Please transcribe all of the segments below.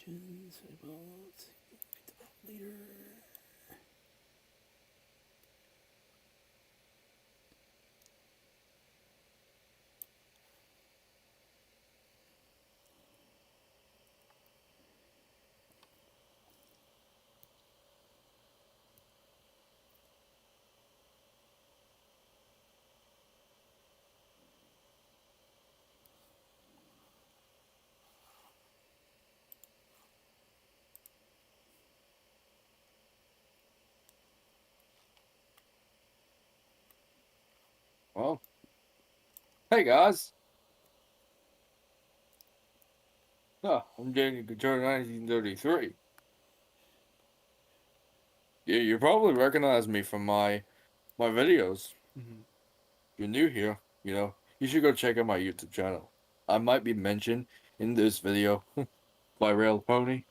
Creations about leader. Well, hey guys. I'm Dean Couture 1933. Yeah, you probably recognize me from my videos. Mm-hmm. If you're new here, you should go check out my YouTube channel. I might be mentioned in this video by Rail Pony.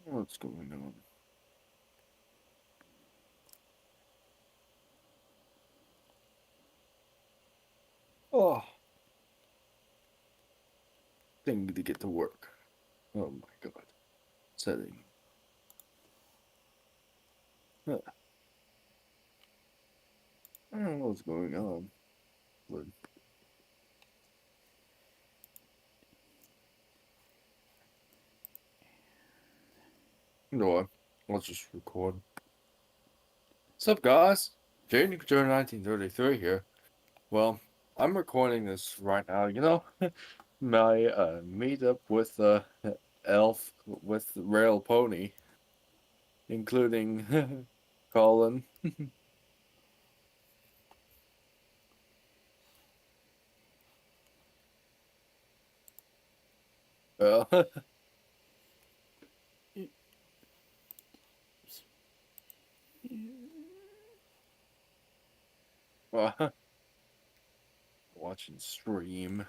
What's going on? Oh, thing to get to work. Oh my god. Setting. Huh. I don't know what's going on. But you know what? Let's just record. What's up, guys? Jaden Couture 1933 here. Well, I'm recording this right now. My meetup with Elf with Rail Pony, including Colin. Well, well, watching stream.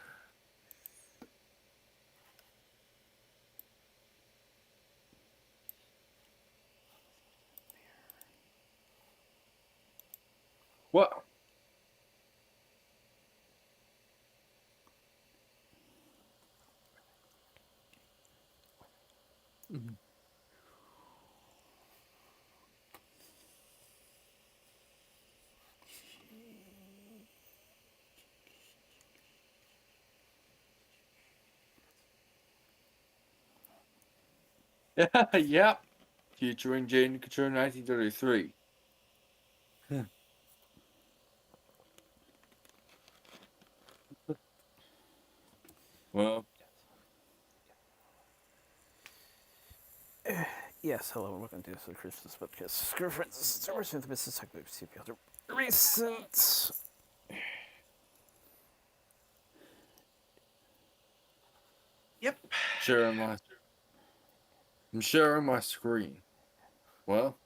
What? Mm-hmm. Yep. Featuring Jaden Couture 1933. Well, Yes, hello and welcome to the Christmas podcast. Girlfriends, this is the business tech recent. Yep. sharing my I'm sharing my screen. Well,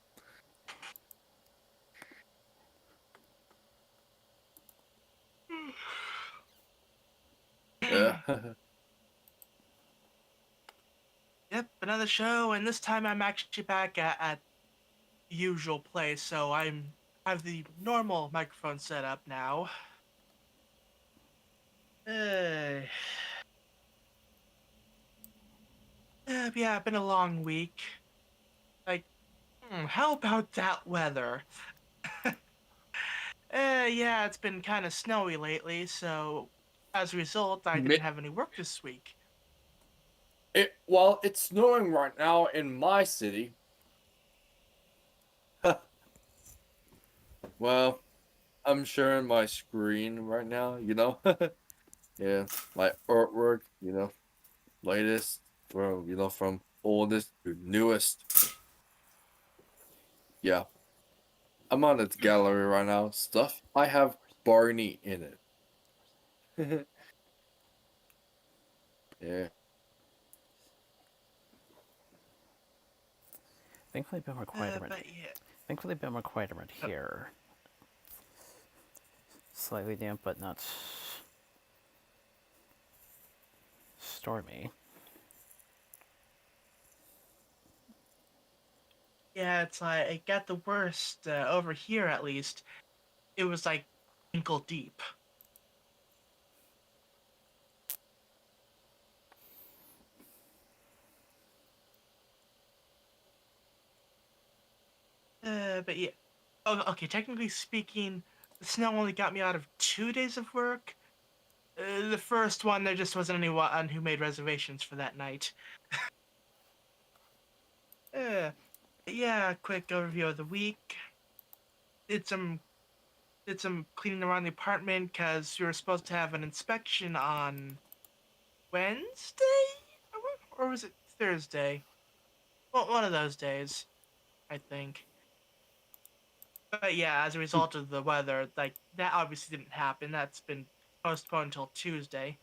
yeah. Yep, another show, and this time I'm actually back at the usual place, so I have the normal microphone set up now. Uh, yeah, been a long week. Like, how about that weather? Yeah, it's been kind of snowy lately, so as a result, I didn't have any work this week. Well, it's snowing right now in my city. Well, I'm sharing my screen right now, Yeah, my artwork, latest from oldest to newest. Yeah, I'm on its gallery right now. Stuff I have Barney in it. Yeah. Thankfully, been more quiet around. But yeah. Thankfully, been more quiet around here. Slightly damp, but not stormy. Yeah, it's like it got the worst over here at least. It was like ankle deep. But yeah. Oh, okay, technically speaking, the snow only got me out of 2 days of work. The first one, there just wasn't anyone who made reservations for that night. Uh, yeah, quick overview of the week. Did some did some cleaning around the apartment because we were supposed to have an inspection on Wednesday, or was it Thursday? Well, one of those days, I think. But yeah, as a result of the weather, like that obviously didn't happen. That's been postponed until Tuesday.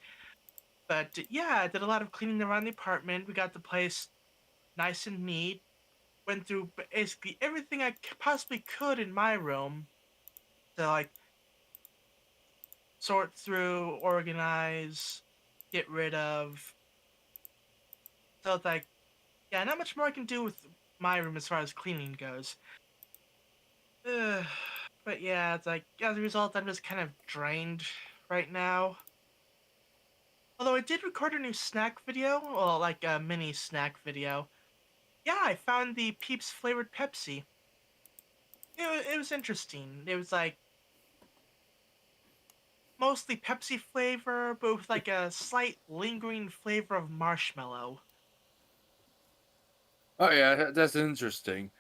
But yeah, I did a lot of cleaning around the apartment. We got the place nice and neat. Went through basically everything I possibly could in my room to like sort through, organize, get rid of. So it's like, yeah, not much more I can do with my room as far as cleaning goes. Ugh. But yeah, it's like as a result, I'm just kind of drained right now. Although I did record a new snack video, well, like a mini snack video. Yeah, I found the Peeps flavored Pepsi. It was interesting. It was like mostly Pepsi flavor, but with like a slight lingering flavor of marshmallow. Oh yeah, that's interesting,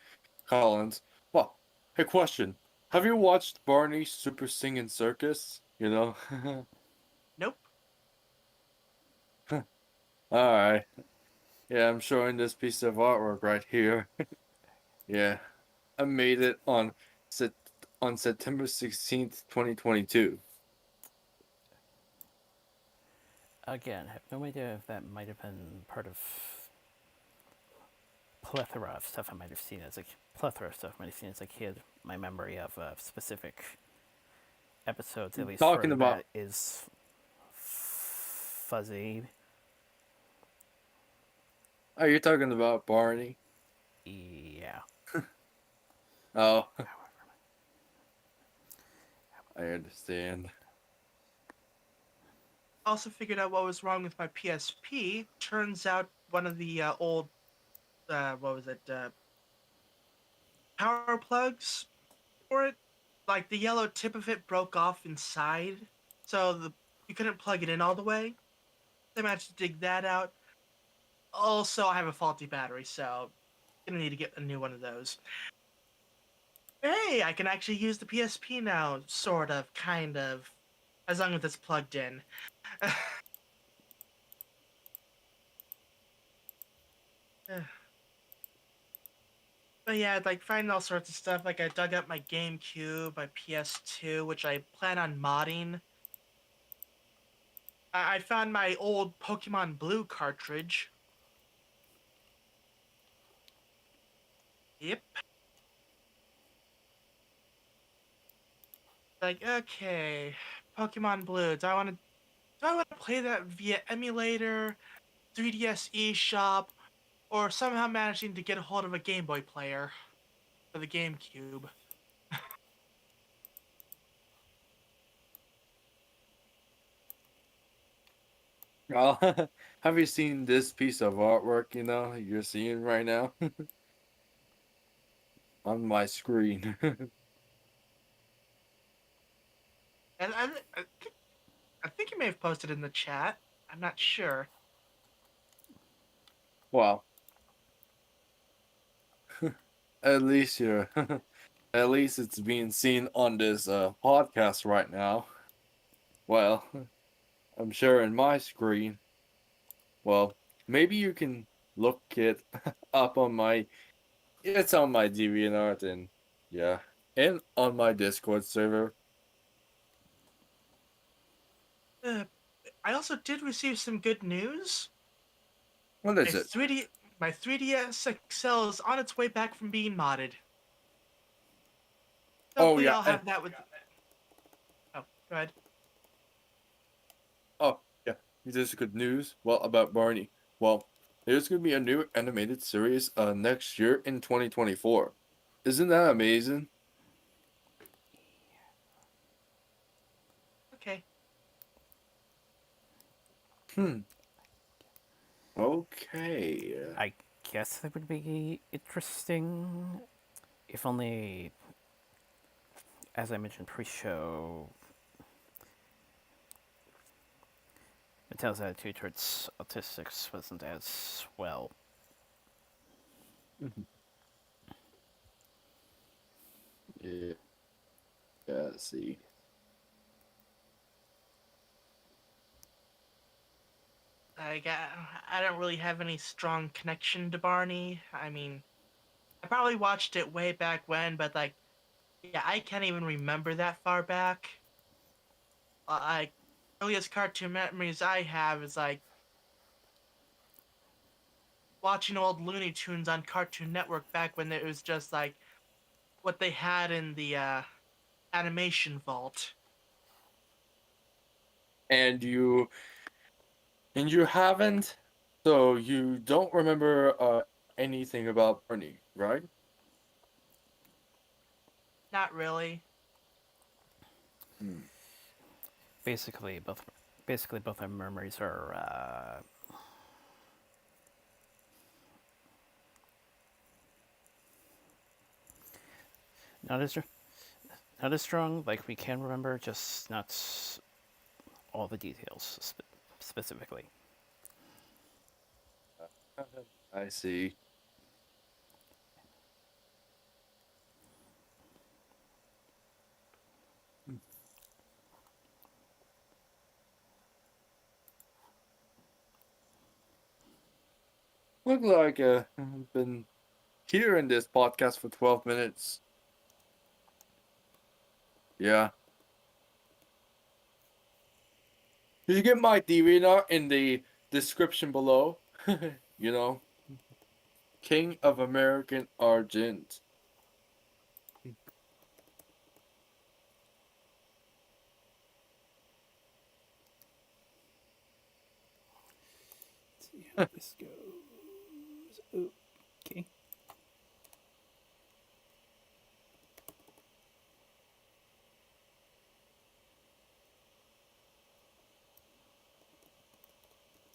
Collins. Well, hey, question: have you watched Barney's Super Singing Circus? You know. Nope. All right. Yeah, I'm showing this piece of artwork right here. Yeah, I made it on Sep- on September 16th, 2022. Again, I have no idea if that might have been part of plethora of stuff I might have seen as a plethora of stuff I might have seen as a kid. My memory of specific episodes, at least for Talking about that, is fuzzy. Oh, you're talking about Barney? Yeah. Oh, I understand. Also figured out what was wrong with my PSP. Turns out one of the old, what was it, power plugs for it, like the yellow tip of it broke off inside, so you couldn't plug it in all the way. They managed to dig that out. Also, I have a faulty battery, so gonna need to get a new one of those. Hey, I can actually use the PSP now, sort of, kind of, as long as it's plugged in. But yeah, like finding all sorts of stuff. Like I dug up my GameCube, my PS2, which I plan on modding. I found my old Pokemon Blue cartridge. Yep. Like, okay, Pokemon Blue. Do I want to play that via emulator, 3DS eShop, or somehow managing to get a hold of a Game Boy player for the GameCube? Oh, have you seen this piece of artwork? You know you're seeing right now on my screen. And I think you may have posted in the chat. I'm not sure. Well, at least you're, at least it's being seen on this podcast right now. Well, I'm sharing my screen. Well, maybe you can look it up on my. It's on my DeviantArt and yeah, and on my Discord server. Uh, I also did receive some good news. What My is it? 3D my 3DS XL is on its way back from being modded. Oh Hopefully yeah. I'll have that with. Oh, go ahead. Oh yeah. This is good news. Well, about Barney. Well, there's gonna be a new animated series next year in 2024. Isn't that amazing? Okay. Hmm. Okay. I guess that would be interesting, if only, as I mentioned pre-show, Mattel's attitude towards autistics wasn't as well. Mhm. Yeah. Yeah. See. I don't really have any strong connection to Barney. I mean, I probably watched it way back when, but like, yeah, I can't even remember that far back. Like, earliest cartoon memories I have is like watching old Looney Tunes on Cartoon Network back when it was just like what they had in the animation vault. And you haven't, so you don't remember anything about Barney, right? Not really. Hmm. Basically, both our memories are not as not as strong. Like we can remember, just not all the details specifically. I see. Look like I've been here in this podcast for 12 minutes. Yeah. You get my DVR in the description below. You know, King of American Argent. Let's see how this goes. Okay.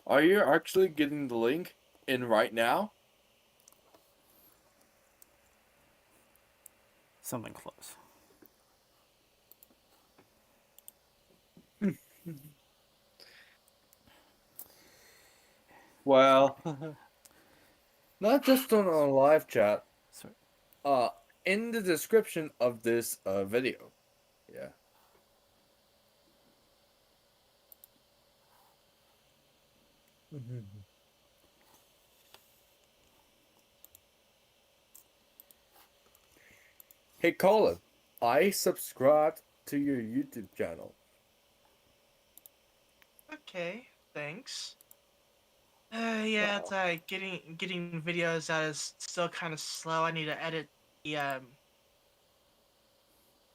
Are you actually getting the link in right now? Something close. Well, not just on our live chat. So, Uh, in the description of this video. Yeah. Hey, Colin, I subscribed to your YouTube channel. Okay, thanks. Yeah, it's Oh. getting videos out is still kind of slow. I need to edit the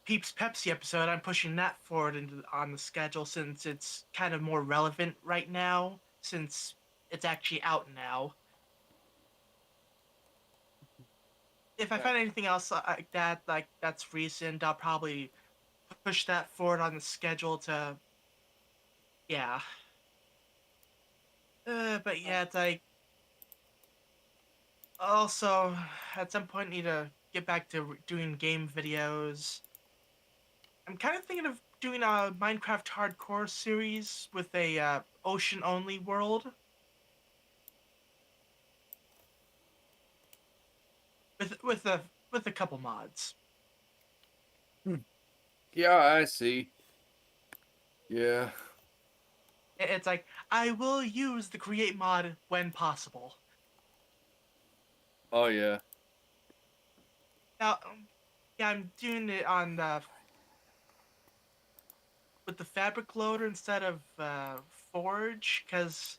Peeps Pepsi episode. I'm pushing that forward on the schedule since it's kind of more relevant right now, since it's actually out now. If I Yeah. find anything else like that, like that's recent, I'll probably push that forward on the schedule to, yeah. But yeah, it's like also at some point need to get back to doing game videos. I'm kind of thinking of doing a Minecraft hardcore series with a ocean only world with a couple mods. Hmm. Yeah, I see. Yeah. It's like I will use the create mod when possible. Oh, yeah. Now, yeah, I'm doing it on the with the fabric loader instead of Forge because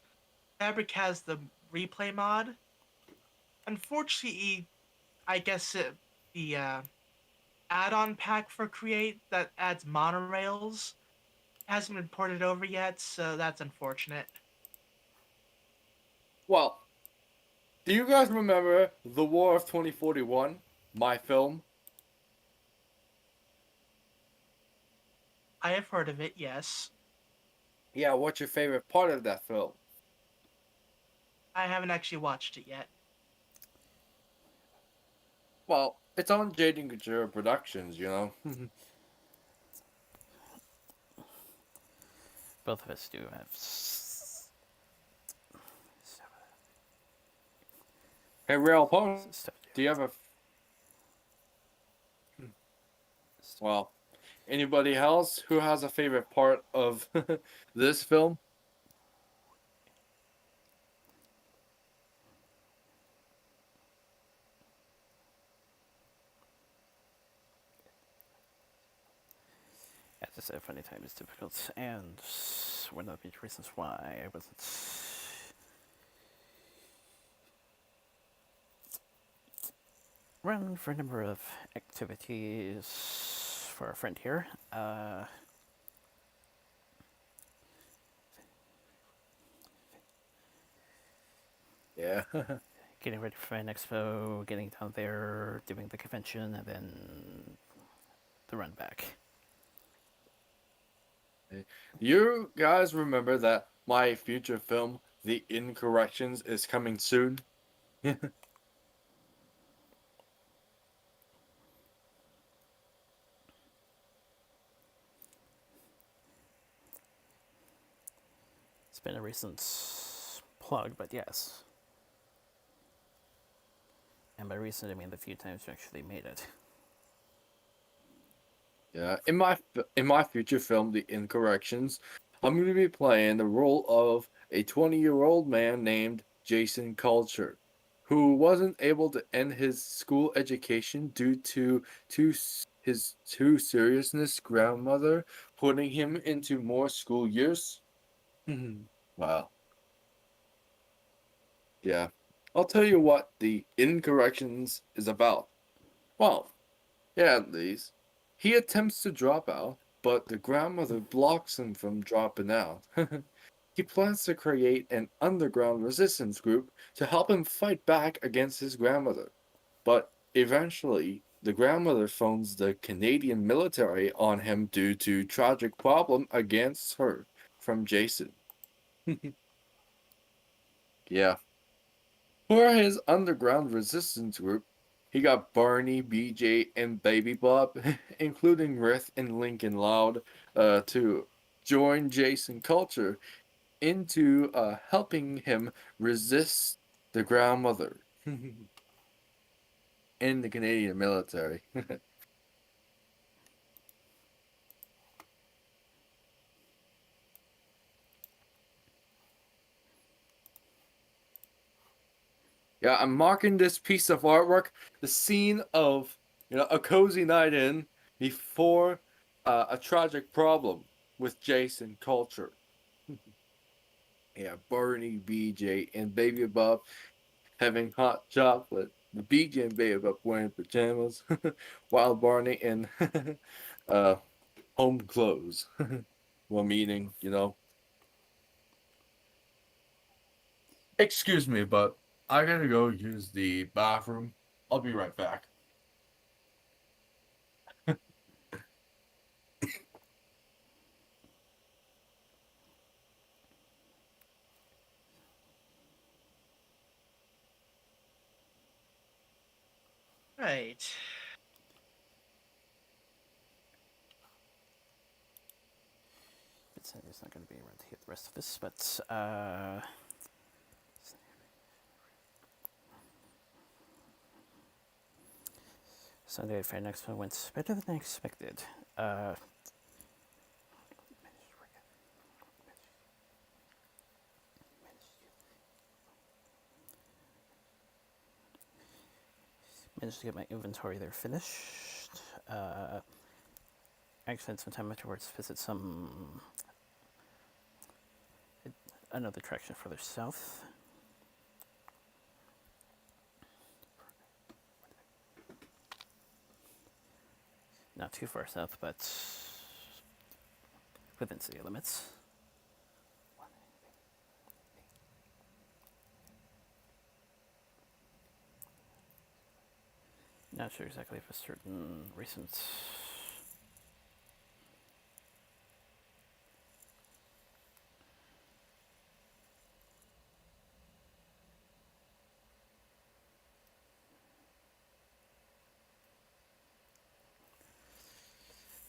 Fabric has the replay mod. Unfortunately, I guess the add-on pack for Create that adds monorails hasn't been ported over yet, so that's unfortunate. Well, do you guys remember The War of 2041? My film? I have heard of it, yes. Yeah, what's your favorite part of that film? I haven't actually watched it yet. Well, it's on Jaden Couture Productions, you know. Both of us do have Hey, Real Pony, stuff to do you have a. Well, anybody else who has a favorite part of this film? As I said, funny time is difficult, and one of the major reasons why I wasn't run for a number of activities for a friend here. Yeah. Getting ready for an expo, getting down there, doing the convention, and then the run back. You guys remember that my future film, The Incorrections, is coming soon? It's been a recent plug, but yes. And by recent, I mean the few times we actually made it. Yeah, in my future film, The Incorrections, I'm going to be playing the role of a 20-year-old man named Jason Culture, who wasn't able to end his school education due to his too seriousness grandmother putting him into more school years. Wow. Yeah. I'll tell you what The Incorrections is about. Well, yeah, at least. He attempts to drop out, but the grandmother blocks him from dropping out. He plans to create an underground resistance group to help him fight back against his grandmother. But eventually, the grandmother phones the Canadian military on him due to tragic problem against her from Jason. Yeah. For his underground resistance group, he got Barney, BJ, and Baby Bob, including Rith and Lincoln Loud, to join Jason Culture into helping him resist the grandmother in the Canadian military. Yeah, I'm marking this piece of artwork the scene of a cozy night in before a tragic problem with Jason Culture. Yeah, Barney, BJ, and Baby Bob having hot chocolate. The BJ and Baby Bob wearing pajamas, while Barney in uh, home clothes. While meeting, Excuse me, but I gotta go use the bathroom. I'll be right back. Right. It's not going to be around to hear the rest of this, but Sunday Fair Expo went better than I expected. Managed to get my inventory there finished. I actually had some time afterwards to visit another attraction further south. Not too far south, but within city limits. Not sure exactly if a certain recent.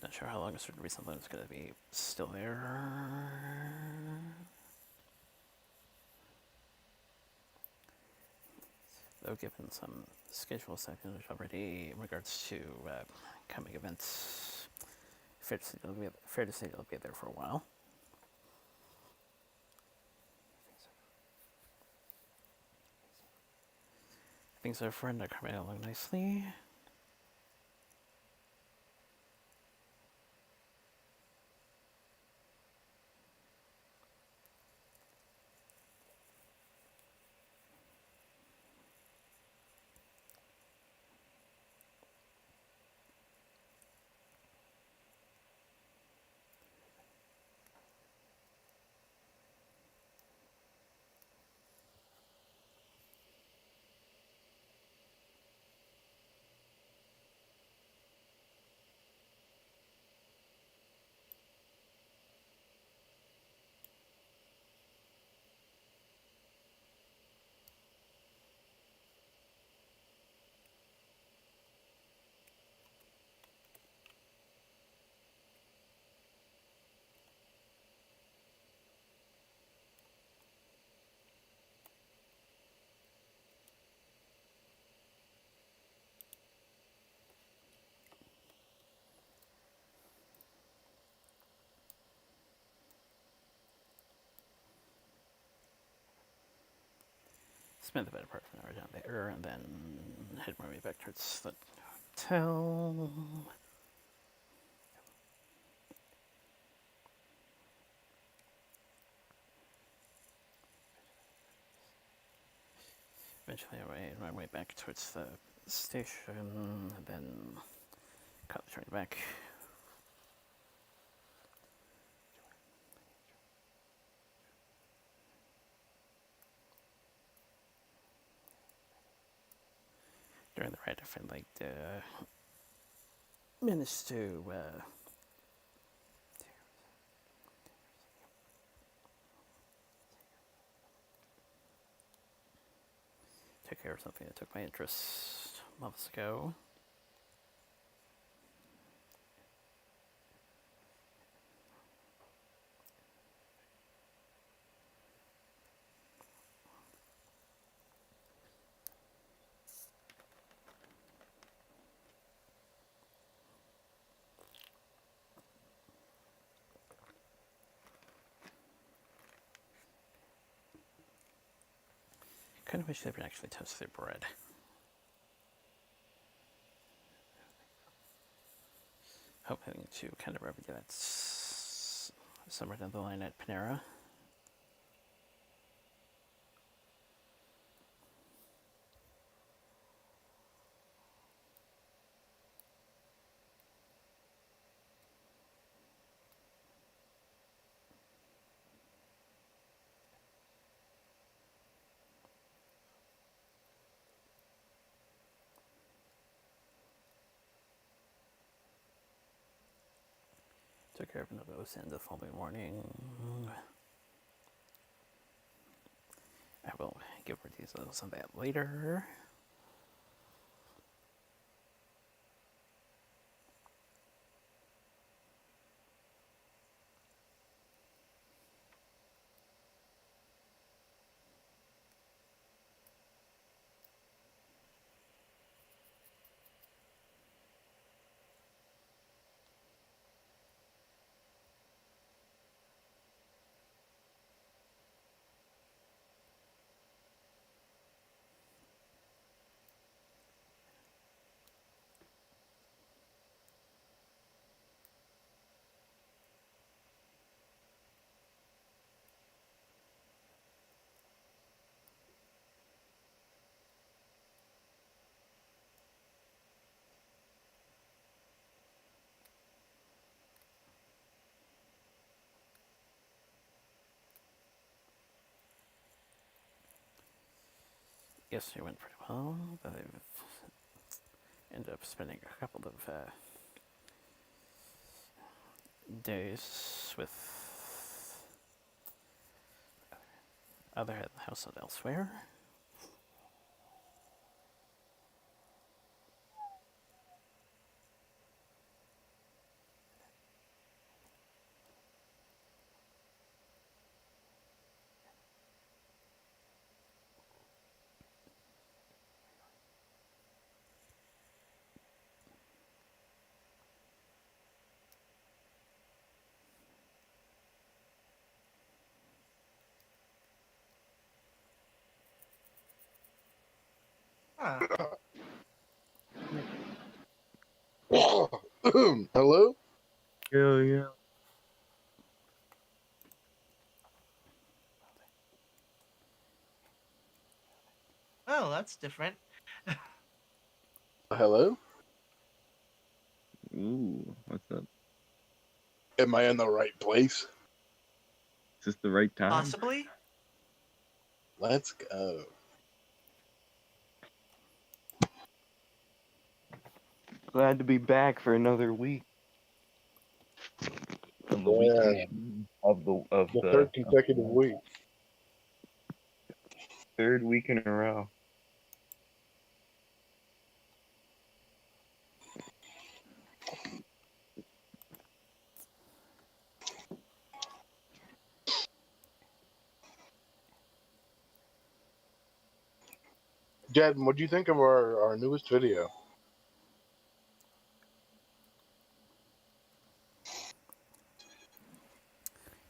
Not sure how long a certain recent loan is going to be still there. Though, given some schedule sections already in regards to coming events, fair to say it'll be there for a while. Things are friend are coming along nicely. Spend the better part of an hour down there, and then head my way back towards the hotel. Eventually, I made my way back towards the station, and then caught the train back. During the ride, I managed to take care of something that took my interest months ago. Kind of wish they would actually toast their bread. Hoping to kind of remedy that somewhere down the line at Panera. Took care of one of those in the following morning. I will give more details on that later. Yesterday went pretty well, but I've ended up spending a couple of days with other head of the household elsewhere. Huh. Hello? Yeah. Oh, that's different. Hello? Ooh, what's up? Am I in the right place? Is this the right time? Possibly. Let's go. Glad to be back for another week. Of the Yeah, weekend of the third consecutive week. third week in a row. Jed, what do you think of our newest video?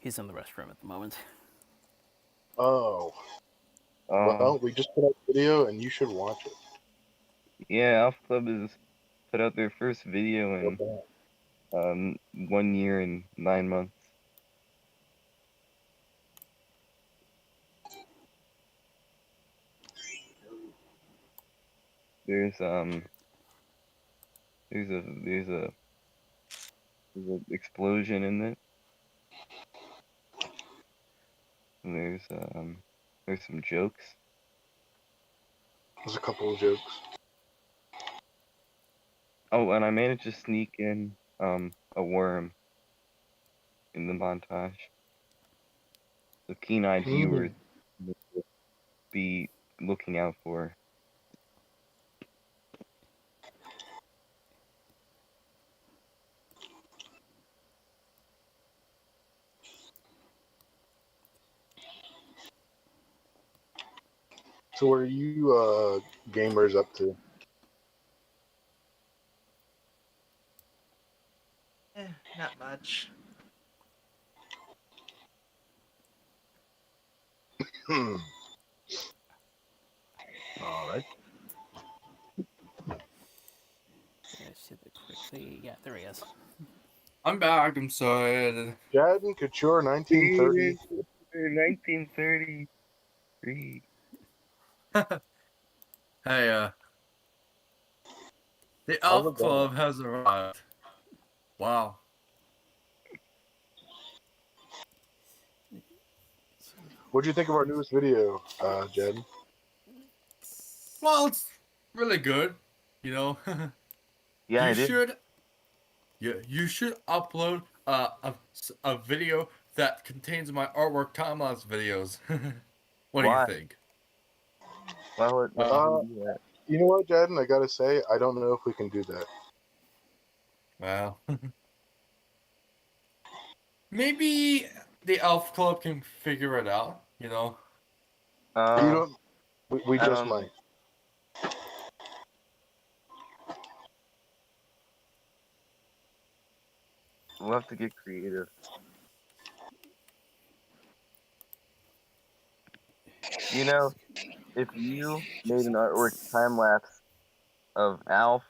He's in the restroom at the moment. Oh, well, we just put out a video and you should watch it. Yeah, Alpha Club has put out their first video in 1 year and 9 months. There's there's an explosion in it. And there's some jokes. There's a couple of jokes. Oh, and I managed to sneak in a worm in the montage. So keen-eyed viewers will be looking out for. So what are you gamers up to? Not much. Hmm. All right. Yeah, I see that quickly. Yeah, there he is. I'm back. I'm sorry. Jed and Couture 1930. 1933. Hey, the How's Elf it going? Club has arrived. Wow. What do you think of our newest video, Jed? Well, it's really good. You know, Yeah, I you did. should you should upload a video that contains my artwork time lapse videos. What do you Why? think? Why would Uh, you do that? You know what, Jed? I gotta say, I don't know if we can do that. Well, maybe the Elf Club can figure it out. You know. You don't. We I just don't might. We'll have to get creative. You know, if you made an artwork time lapse of Alf,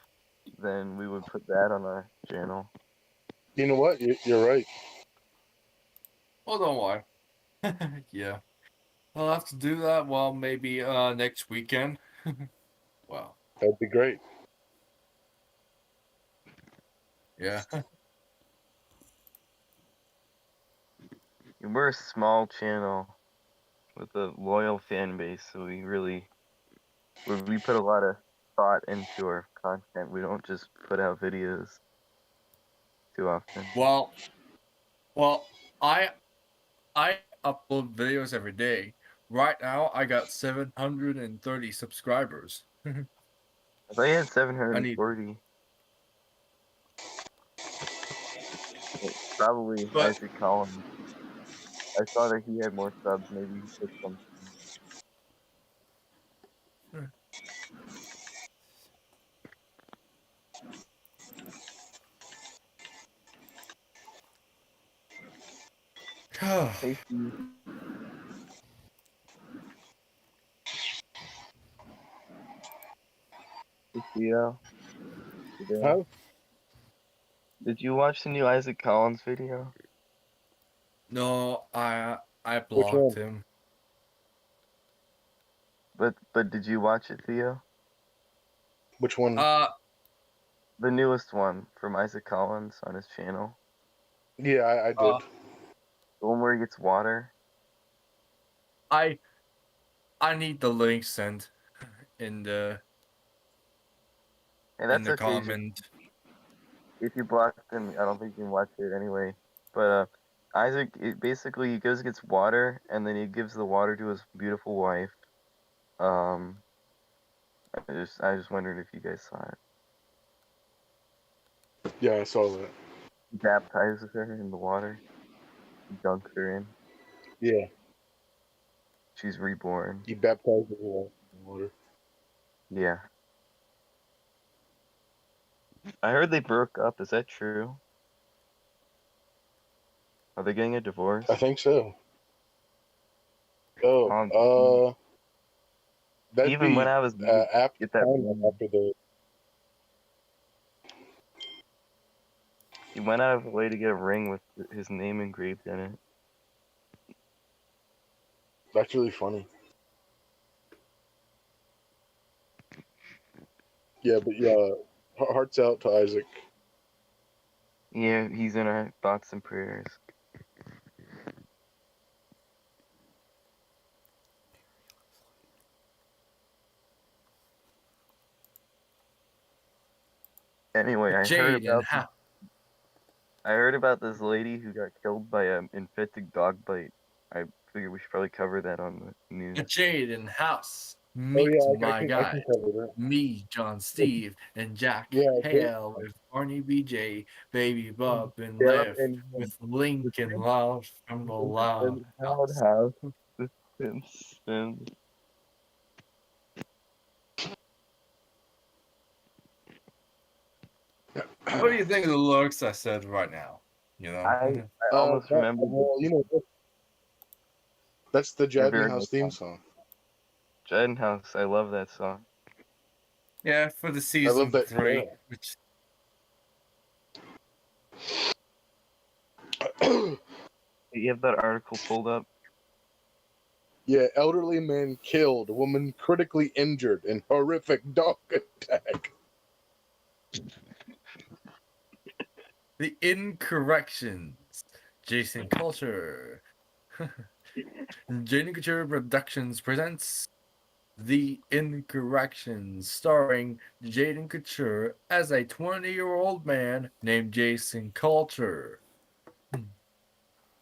then we would put that on our channel. You know what? You're right. Well, don't worry. Yeah, I'll have to do that. Well, maybe next weekend. Wow. That'd be great. Yeah. We're a small channel with a loyal fan base, so we put a lot thought into our content. We don't just put out videos too often. Well, I upload videos every day. Right now, I got 730 subscribers. I thought you had I need, 740. Probably but Isaac Collins. I saw that he had more subs. Maybe he put some. Hey, Steve. Hey, Theo. Today. Huh? Did you watch the new Isaac Collins video? no, I Which blocked one? him. But did you watch it, Theo? Which one? The newest one from Isaac Collins on his channel. Yeah, I did. The one where he gets water. I need the link sent in the Hey, that's okay. comment. If you block him, I don't think you can watch it anyway. But Isaac, basically he goes and gets water, and then he gives the water to his beautiful wife. I just wondered if you guys saw it. Yeah, I saw that. He baptizes her in the water. He dunks her in. Yeah, She's reborn. he baptized the whole water. Yeah. I heard they broke up. Is that true? Are they getting a divorce? I think so. That'd Even be when I was after get that ring. after the. He went out of the way to get a ring with his name engraved in it. That's really funny. Yeah, but yeah, hearts out to Isaac. Yeah, he's in our thoughts and prayers. Anyway, I heard about this lady who got killed by an infected dog bite. I figure we should probably cover that on the news. Jaden House. Oh Meet yeah, my I guy. can cover that. Me, John, Steve, and Jack. Yeah, Hale with Barney BJ, Baby Bob, and Yeah, Liv and with Lincoln Loud from the Loud House. House. What do you think of the looks I said right now? You know, I almost remember. Well, you know, that's the They're Jadden very House nice theme songs. song. Jadden House, I love that song. yeah, for the I season love that 3, trail. which You have that article pulled up? Yeah, elderly man killed, woman critically injured in horrific dog attack. the incorrections, Jason Culture, Jaden Couture Productions presents The Incorrections, starring Jaden Couture as a 20-year-old man named Jason Culture.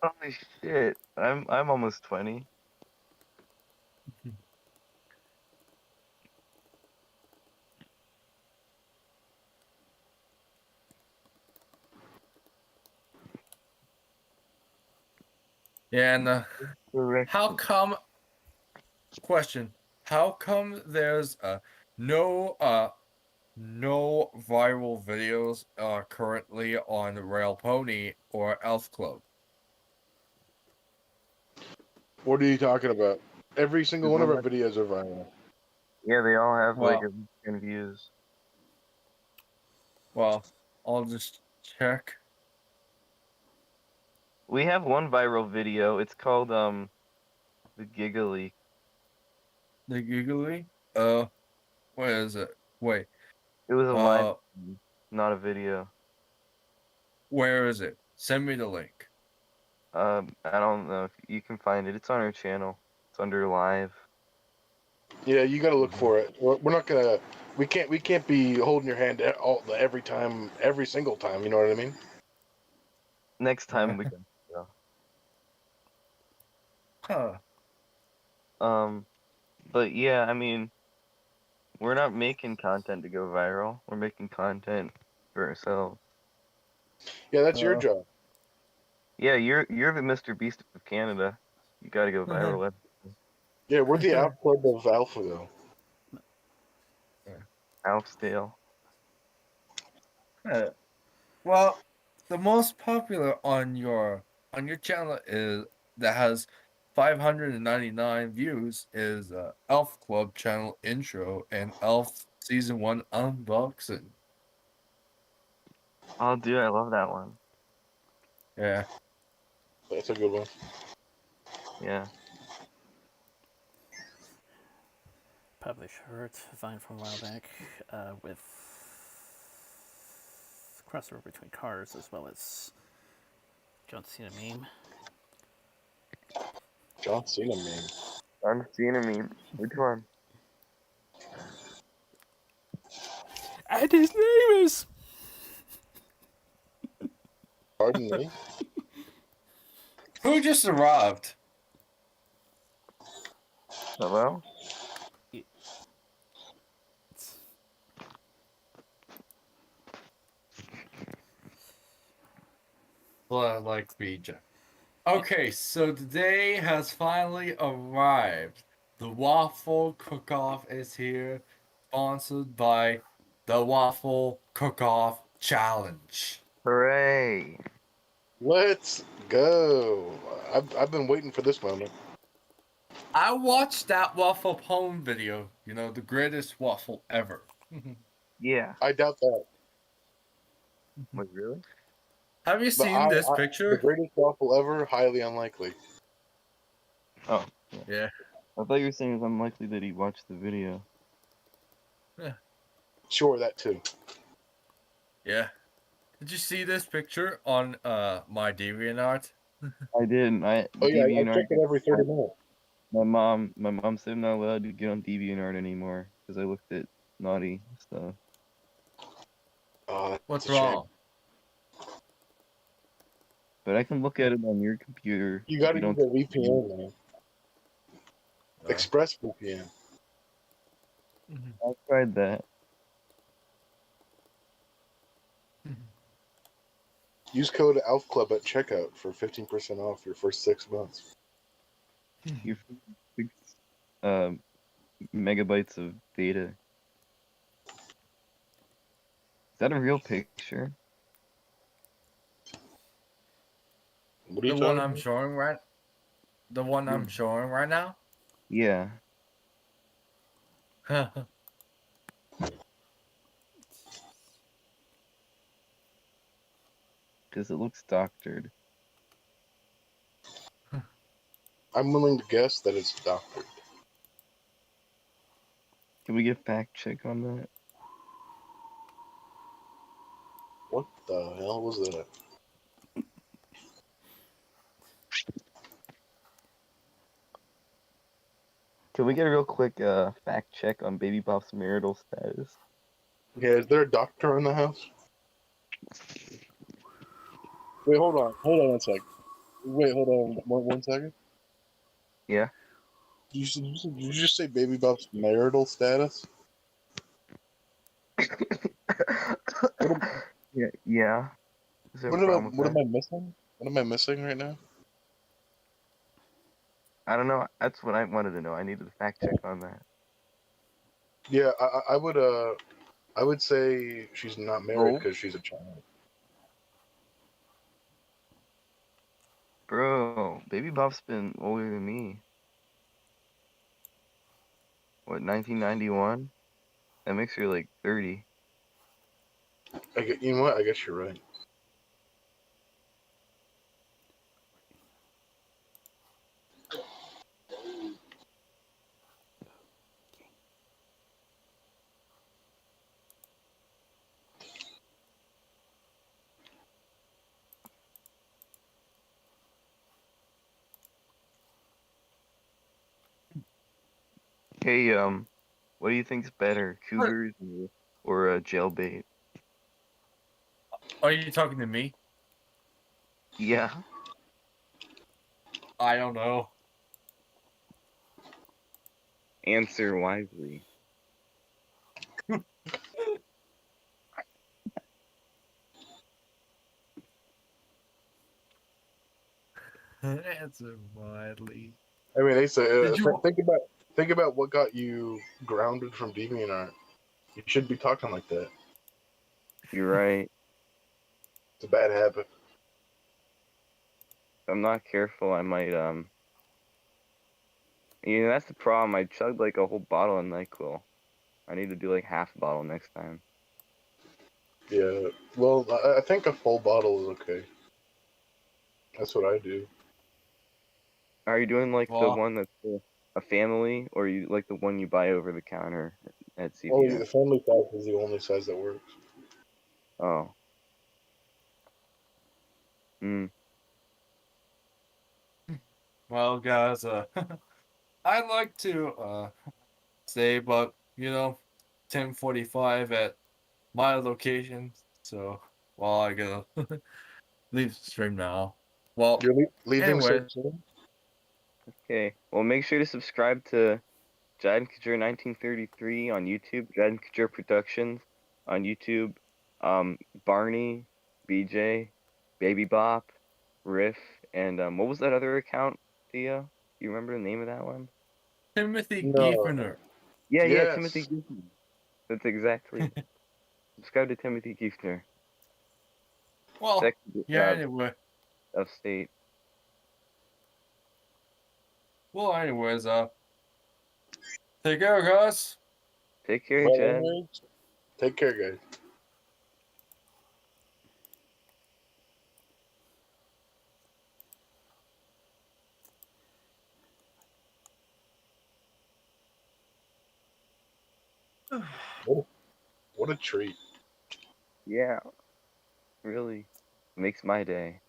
Holy shit! I'm almost 20. Yeah, and Correct. how come there's no viral videos currently on Rail Pony or Elf Club? What are you talking about? Every single one of our videos are viral. Yeah, they all have like Well- a million views. Well, I'll just check. We have one viral video. It's called the Giggly. The Googly? What is it? Wait. It was a live, not a video. Where is it? Send me the link. I don't know if you can find it. It's on our channel. It's under live. Yeah, you got to look for it. We're not gonna We can't be holding your hand every time, every single time. You know what I mean? Next time we can. Yeah. Huh. But yeah, I mean, we're not making content to go viral. We're making content for ourselves. Yeah, that's your Uh, job. Yeah, you're the Mr. Beast of Canada. You got to go viral. Yeah, we're the out club of Alpha though. Alfstale. Uh, well, the most popular on your channel is that has 599 views is Elf Club channel intro and Elf season 1 unboxing. Oh, dude, I love that one. Yeah. That's a good one. Yeah. Published Hurt, Vine from a while back, with crossover between cars as well as John Cena meme. John Cena meme. I'm seeing a meme. Which one? And his name is. Pardon me. Who just arrived? Hello? Well, like BJ. Okay, so today has finally arrived. The Waffle Cook-Off is here, sponsored by the Waffle Cook-Off Challenge. Hooray! Let's go. I've been waiting for this moment. I watched that waffle poem video, the greatest waffle ever. Yeah. I doubt that. Wait, really? Have you But seen this the picture? greatest waffle ever, highly unlikely. Oh, Yeah. I thought you were saying it's unlikely that he watched the video. Sure, that too. Yeah. Did you see this picture on my DeviantArt? I didn't. Oh yeah, I DeviantArt. check it every 30 minutes. My mom said I'm not allowed to get on DeviantArt anymore because I looked at naughty stuff. Oh, that's What's a shame. wrong? But I can look at it on your computer. You if got to you don't. use a VPN, man. Express VPN. I tried that. Use code ALFCLUB at checkout for 15% off your first 6 months. Your 6 megabytes of data. Is that a real picture? What are The you one talking I'm about? showing right The one I'm showing right now? Yeah. Because it looks doctored. I'm willing to guess that it's doctored. Can we get fact check on that? What the hell was that? Can we get a real quick fact check on Baby Bop's marital status? Yeah, is there a doctor in the house? Wait, hold on. Hold on one sec. Wait, hold on one second. Yeah. Did you just say Baby Bop's marital status? Yeah. Yeah. Is there a problem with What that? am I missing? What am I missing right now? I don't know. That's what I wanted to know. I needed a fact check on that. Yeah, I would say she's not married Oh. because she's a child. Bro, Baby Bop's been older than me. What, 1991? That makes her like 30. You know what? I guess you're right. Hey, What do you think's better, cougars or jailbait? Are you talking to me? Yeah. I don't know. Answer wisely. Answer widely. I mean, Asa, Did you? think about what got you grounded from DeviantArt. You shouldn't be talking like that. You're right. It's a bad habit. If I'm not careful, I might that's the problem. I chugged like a whole bottle of NyQuil. I need to do like half a bottle next time. Yeah. Well, I think a full bottle is okay. That's what I do. Are you doing like the Well, one that's a family, or you like the one you buy over the counter at Only CVS? the family size is the only size that works. Oh. Hmm. well, guys. I'd like to say about 10:45 at my location. So while I go leave the stream now. Well, You're leaving so anyway, soon? Okay. Well, make sure to subscribe to Jad Couture 1933 on YouTube, Jad Couture Productions on YouTube, Barney, BJ, Baby Bop, Riff, and what was that other account, Theo? You remember the name of that one? Timothy No. Giefner. Yeah, Timothy Yes. Giffner. That's exactly. Subscribe to Timothy Giffner. Well, Second yeah. Anyway, of state. well, anyways, take care, guys. Take care, Well, Jed. anyways, take care, guys. What a treat. Yeah, really makes my day.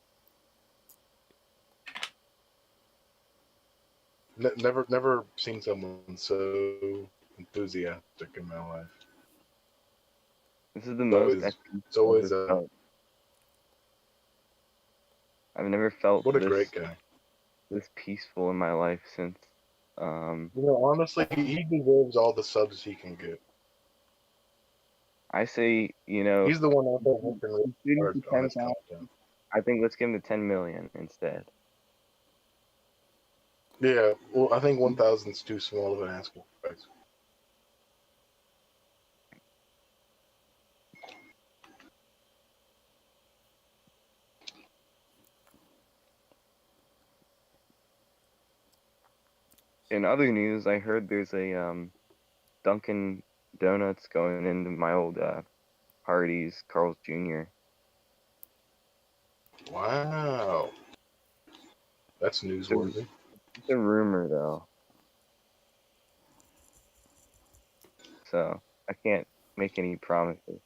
Never seen someone so enthusiastic in my life. This is the It's most always, at peace it's I've always ever felt. I've never felt what a great guy. this peaceful in my life since Honestly, he deserves all the subs he can get. I say, He's the one out there working really shooting hard for on his 10,000. content. I think let's give him the 10 million instead. Yeah, well, I think 1,000 is too small of an asking price. In other news, I heard there's a Dunkin' Donuts going into my old Hardee's, Carl's Jr. Wow, that's newsworthy. It's a rumor though, so I can't make any promises.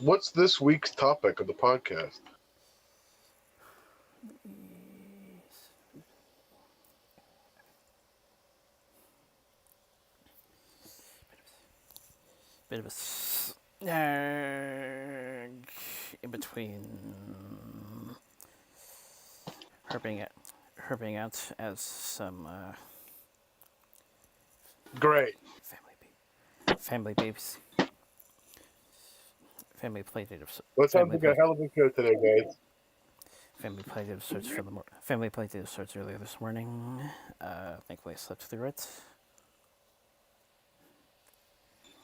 What's this week's topic of the podcast? Bit of a snag in between her being out as some Great. family babies. Family playdative. Well, it sounds like a hell of a show today, guys. Family playdative starts for the family playdative starts earlier this morning. Thankfully, I slept through it.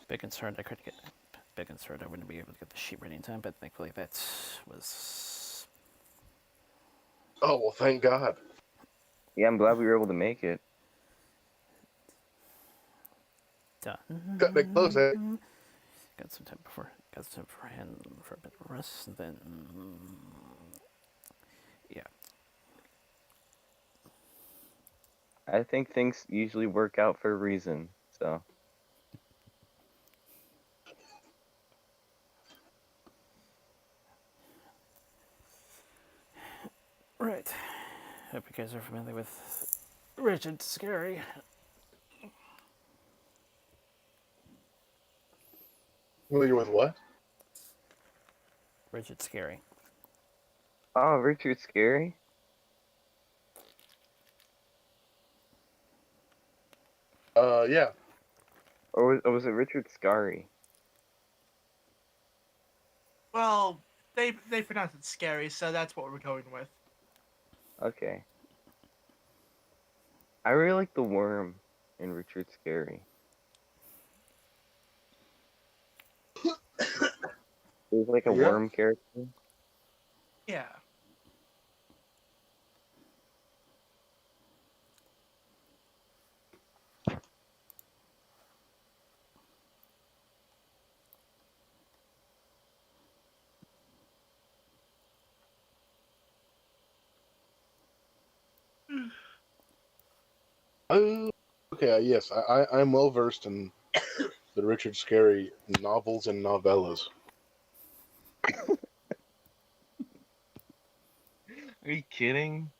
Big concerned I couldn't get. Big concerned I wouldn't be able to get the sheet ready in time, but thankfully that was Oh, well, thank God. Yeah, I'm glad we were able to make it. done. Got that close, eh? Got some time beforehand for a bit of rest, and then yeah. I think things usually work out for a reason, so. Right. Hope you guys are familiar with Rigid Scary. Familiar with what? Rigid Scary. Oh, Richard Scary? Yeah. Or was it Richard Scary? Well, they pronounce it scary, so that's what we're going with. Okay. I really like the worm in Richard Scary. He's like a Yeah. worm character. Yeah. Oh, okay. Yes, I'm well versed in the Richard Scarry novels and novellas. Are you kidding?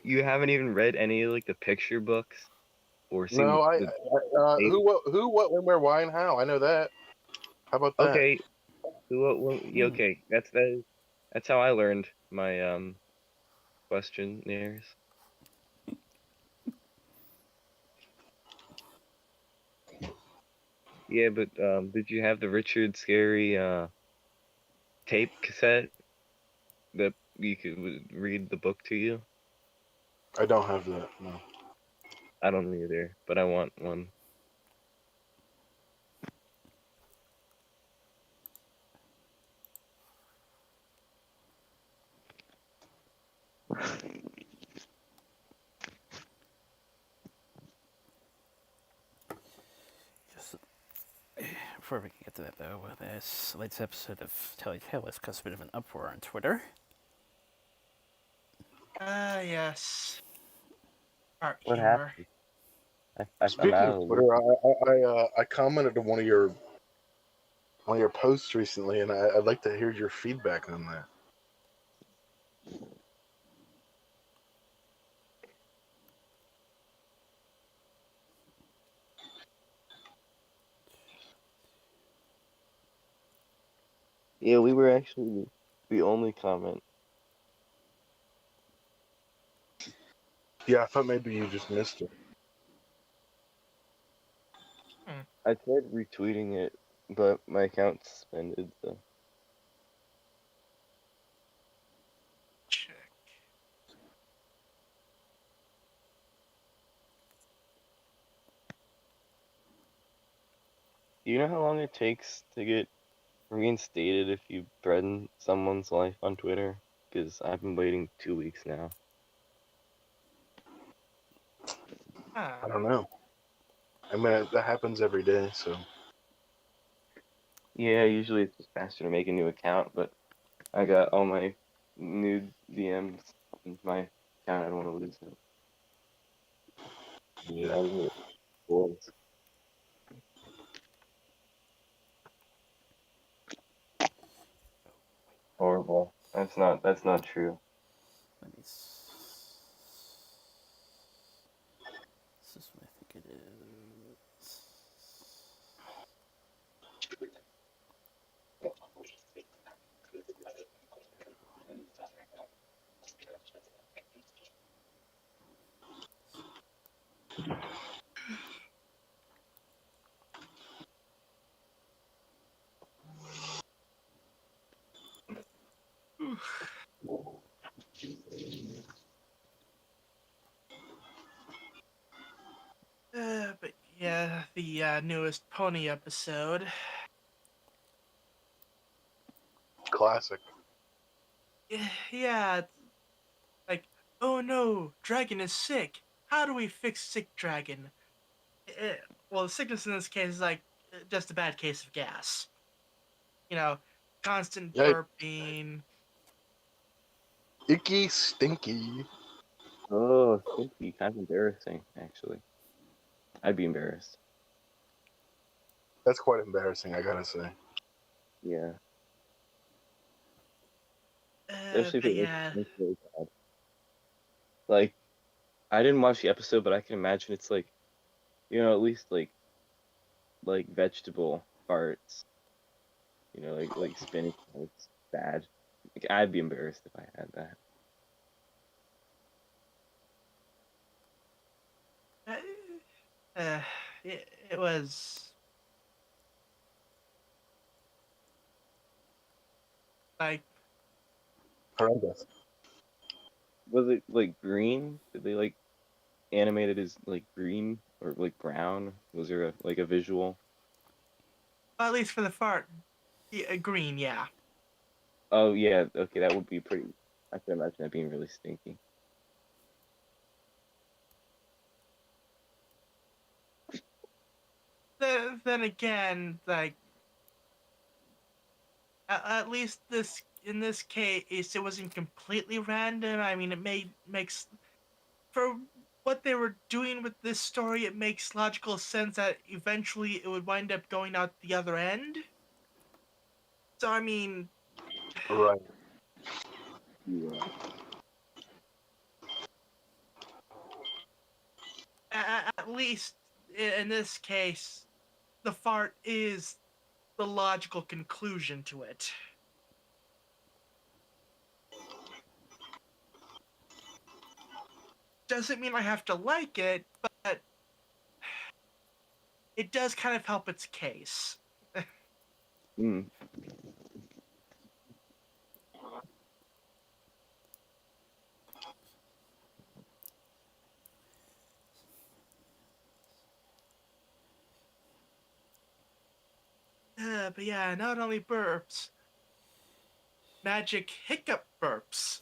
You haven't even read any of like the picture books or seen No, the who, what, when, where, why, and how. I know that. How about that? Okay, yeah, okay. That's how I learned my questionnaires. Yeah, but did you have the Richard Scary tape cassette that you could read the book to you? I don't have that. No. I don't either, but I want one. Just before we can get to that, though, this latest episode of Telly Tale has caused a bit of an uproar on Twitter. Yes. Art What humor. happened? I'm Speaking out of of the Twitter, loop. I commented on one of your posts recently, and I'd like to hear your feedback on that. Yeah, we were actually the only comment. Yeah, I thought maybe you just missed it. I tried retweeting it, but my account's suspended, so. Check. Do you know how long it takes to get reinstated if you threaten someone's life on Twitter? Because I've been waiting 2 weeks now. I don't know. I mean, that happens every day, so. Yeah, usually it's just faster to make a new account, but I got all my new DMs in my account. I don't want to lose it. Yeah. I was bored. Horrible. That's not true. Let me. This is what I think it is. But yeah, the newest pony episode. Classic. Yeah, it's like, oh no, dragon is sick. How do we fix sick dragon? Well, the sickness in this case is like just a bad case of gas. You know, constant Yeah, burping. icky, stinky. Oh, Stinky, kind of embarrassing, actually. I'd be embarrassed. That's quite embarrassing, I gotta say. Yeah. Especially if But it yeah, was really bad. Like, I didn't watch the episode, but I can imagine it's like, at least like vegetable farts, like spinach farts, bad. Like, I'd be embarrassed if I had that. Uh, it was like Horrendous. Was it like green? Did they like animate it as like green or like brown? Was there like a visual? at least for the fart, yeah, green, yeah. Oh yeah, okay, that would be pretty. I can imagine that being really stinky. Then again, like at least this in this case, it wasn't completely random. I mean, makes for what they were doing with this story, it makes logical sense that eventually it would wind up going out the other end. So I mean, Right. Yeah. at least in this case, the fart is the logical conclusion to it. Doesn't mean I have to like it, but it does kind of help its case. Mm. But yeah, not only burps, magic hiccup burps.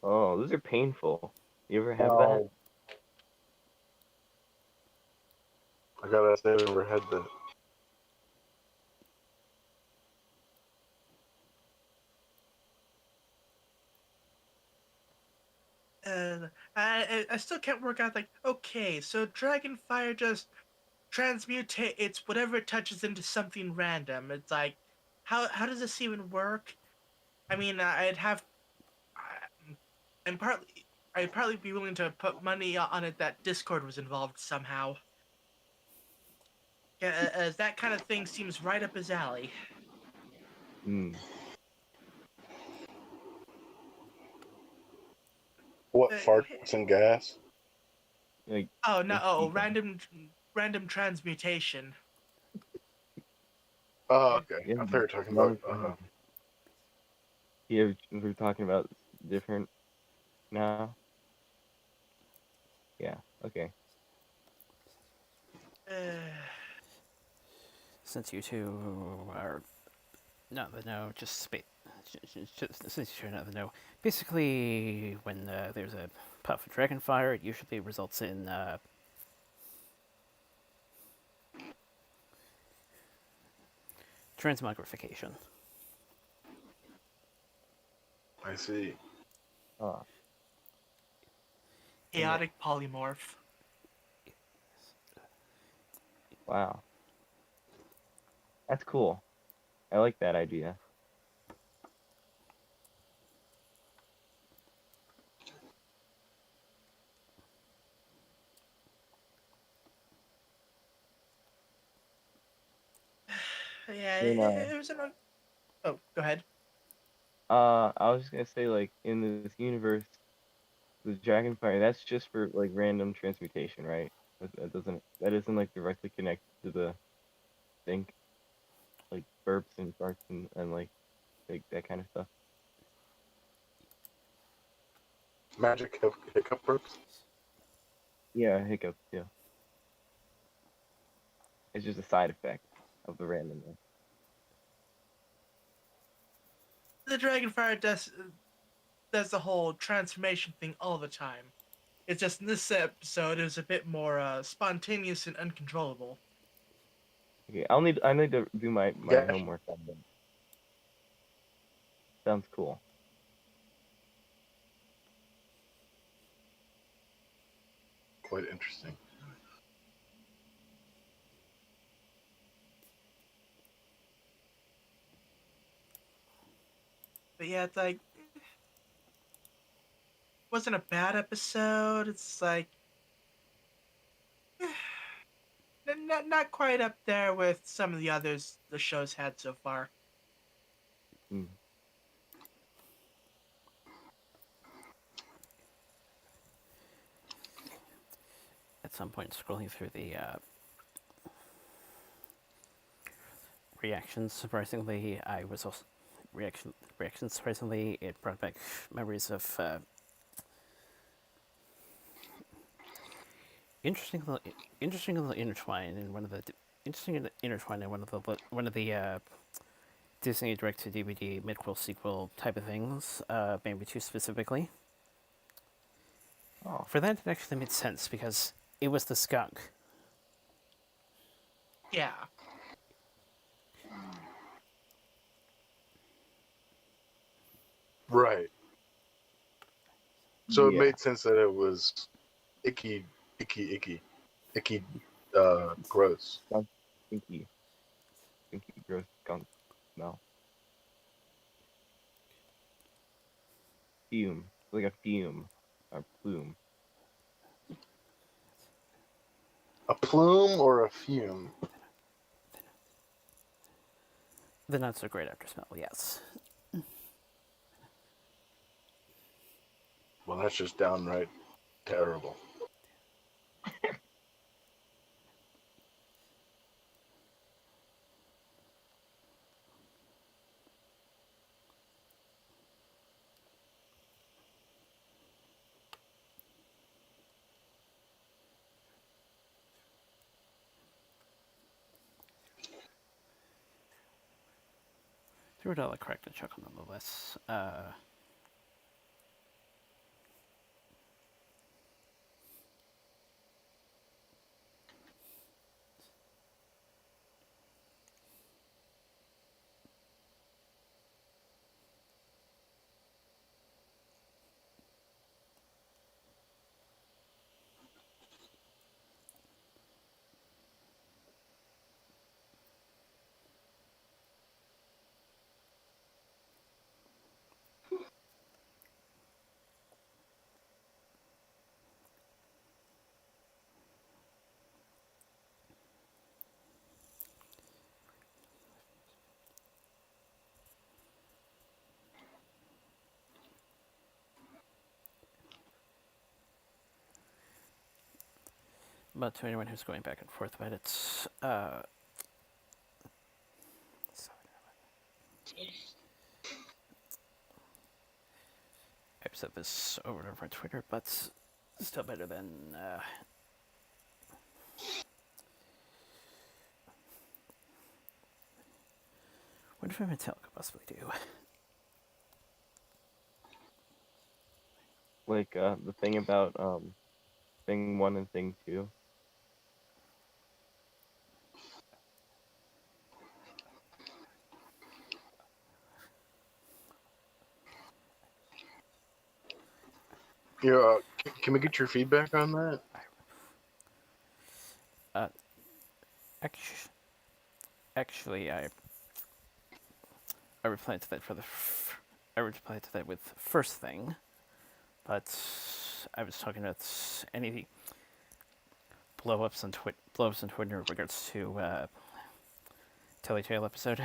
Oh, those are painful. You ever have that? Wow. I gotta say, I've never had that. I still can't work out, like, okay, so Dragonfire just transmutates whatever it touches into something random. It's like, how does this even work? I mean, I- I'm partly, I'd probably be willing to put money on it that Discord was involved somehow. Yeah, as that kind of thing seems right up his alley. Mm. What, Uh, farts and gas? Like, oh no! like Oh, random transmutation. Oh, okay. yeah, I thought you were talking that about. was yeah, we're talking about different now. Yeah. Okay. Uh, Since you two are not the know, just since you're not the know, basically when there's a puff of dragon fire, it usually results in transmogrification. I see. Oh, chaotic polymorph. wow. That's cool. I like that idea. Yeah, Then, it was an. Oh, go ahead. I was just gonna say, like, in this universe, the Dragonfire, that's just for like random transmutation, right? That isn't like directly connected to the think, like burps and farts and like that kind of stuff. Magic hiccup burps? Yeah, hiccups. Yeah, it's just a side effect of the randomness. The Dragonfire does the whole transformation thing all the time. It's just in this episode, it was a bit more spontaneous and uncontrollable. Okay, I need to do my Yeah, homework on that. Sounds cool. quite interesting. But yeah, it's like wasn't a bad episode. It's like not quite up there with some of the others the show's had so far. Hmm. At some point, scrolling through the reactions, surprisingly, I was also reactions. Surprisingly, it brought back memories of interesting, interesting intertwine in one of the Disney direct to DVD midquel sequel type of things. Maybe two specifically. Oh, For that, it actually made sense because it was the skunk. Yeah. Right. So it yeah. made sense that it was icky, gross. Skunk, stinky, gross skunk smell. Fume, like a fume, or plume. A plume or a fume? The not so great after smell, yes. Well, that's just downright terrible. $0 correct and chuckle nonetheless. But to anyone who's going back and forth about it, I've said this over and over on Twitter, but still better than what did Metallica possibly do? Like the thing about thing 1 and thing 2. Yeah, can we get your feedback on that? Actually, I replied to that I replied to that with first thing, but I was talking about any blow-ups on Twitter in regards to Telltale episode.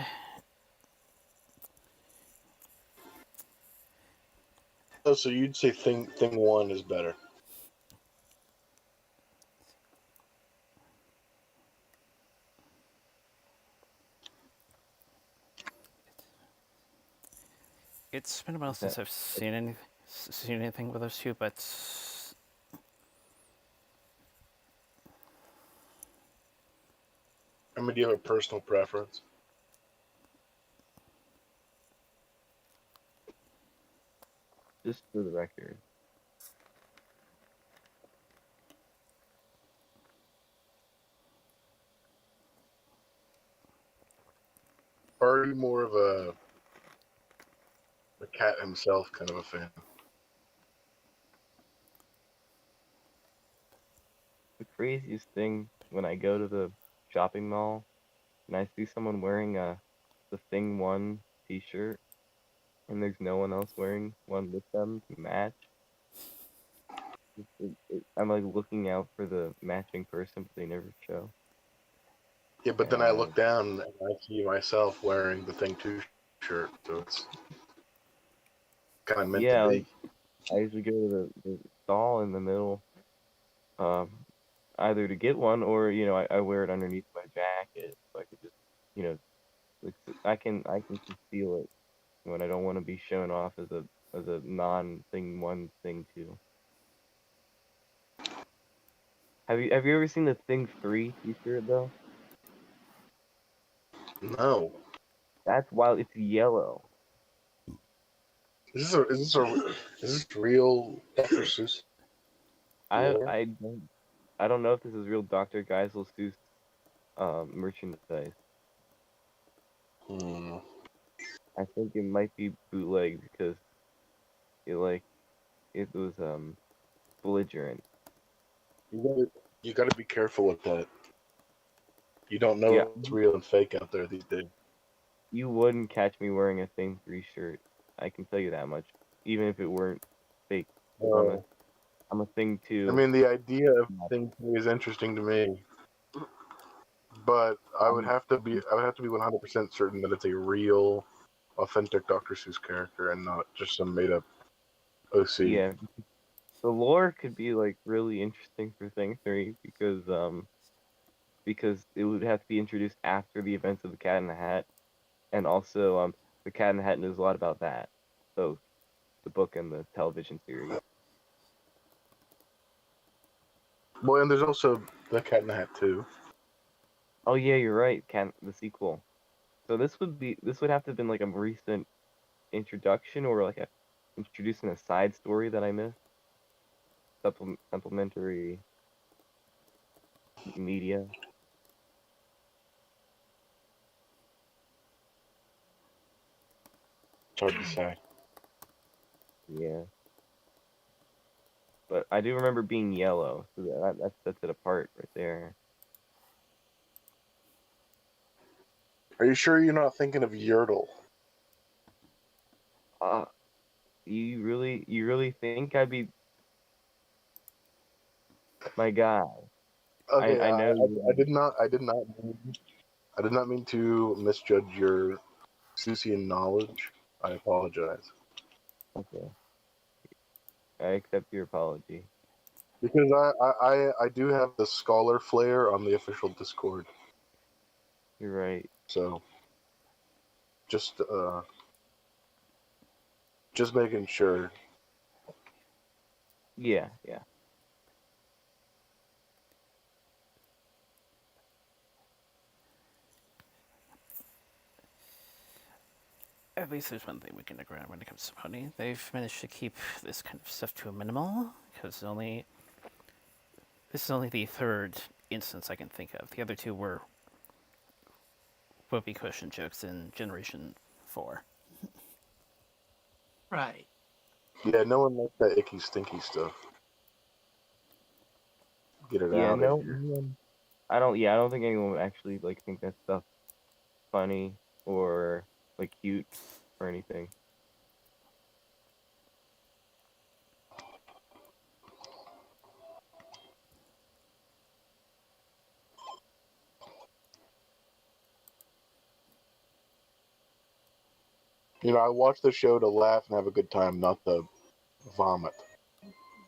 Oh, so you'd say thing 1 is better. It's been a while Is that since I've seen anything with those two, but I mean, do you have a personal preference? just for the record? Are you more of a cat himself kind of a fan? The craziest thing when I go to the shopping mall and I see someone wearing the thing 1 T-shirt and there's no one else wearing one with them to match. I'm like looking out for the matching person, but they never show. Yeah, but then I And look down and I see myself wearing the Thing 2 shirt, so it's kind of meant to yeah, like be. I usually go to the stall in the middle, um, either to get one or I wear it underneath my jacket so I could just you know I can conceal it when I don't want to be shown off as a non thing one thing two. Have you ever seen the Thing 3 T-shirt though? No. That's wild. It's yellow. Is this real Dr. Seuss I lore? I don't I don't know if this is real Dr. Geisel Seuss merchandise. Hmm. I think it might be bootleg because it like it was belligerent. You gotta be careful with that. You don't Yeah, know what's real and fake out there these days. you wouldn't catch me wearing a Thing 3 shirt. I can tell you that much. Even if it weren't fake, because Uh, I'm a Thing I 2. mean, the idea of Thing 3 is interesting to me, but I'm, I would have to be 100% certain that it's a real, authentic Dr. Seuss character and not just some made up OC. yeah, the lore could be like really interesting for Thing 3 because it would have to be introduced after the events of the Cat in the Hat, and also the Cat in the Hat knows a lot about that. So the book and the television series. Well, and there's also the Cat in the Hat too. Oh yeah, you're right. Cat the sequel. So this would have to have been like a recent introduction or like a introducing a side story that I missed. Supplementary media. It's hard to say. Yeah, but I do remember being yellow, so that sets it apart right there. Are you sure you're not thinking of Yertle? Uh, you really think I'd be my guy? Okay, I know I you. did not. I did not mean to misjudge your Seussian knowledge. I apologize. Okay, I accept your apology. Because I do have the scholar flair on the official Discord. You're right. So just uh just making sure. Yeah, yeah. At least there's one thing we can agree on when it comes to Pony. They've managed to keep this kind of stuff to a minimal, because this is only the third instance I can think of. The other two were whoopee cushion jokes in Generation 4. Right. Yeah, no one likes that icky stinky stuff. Get it Yeah, out of no, here. I don't. Yeah, I don't think anyone would actually like think that stuff funny or like cute or anything. I watch the show to laugh and have a good time, not to vomit.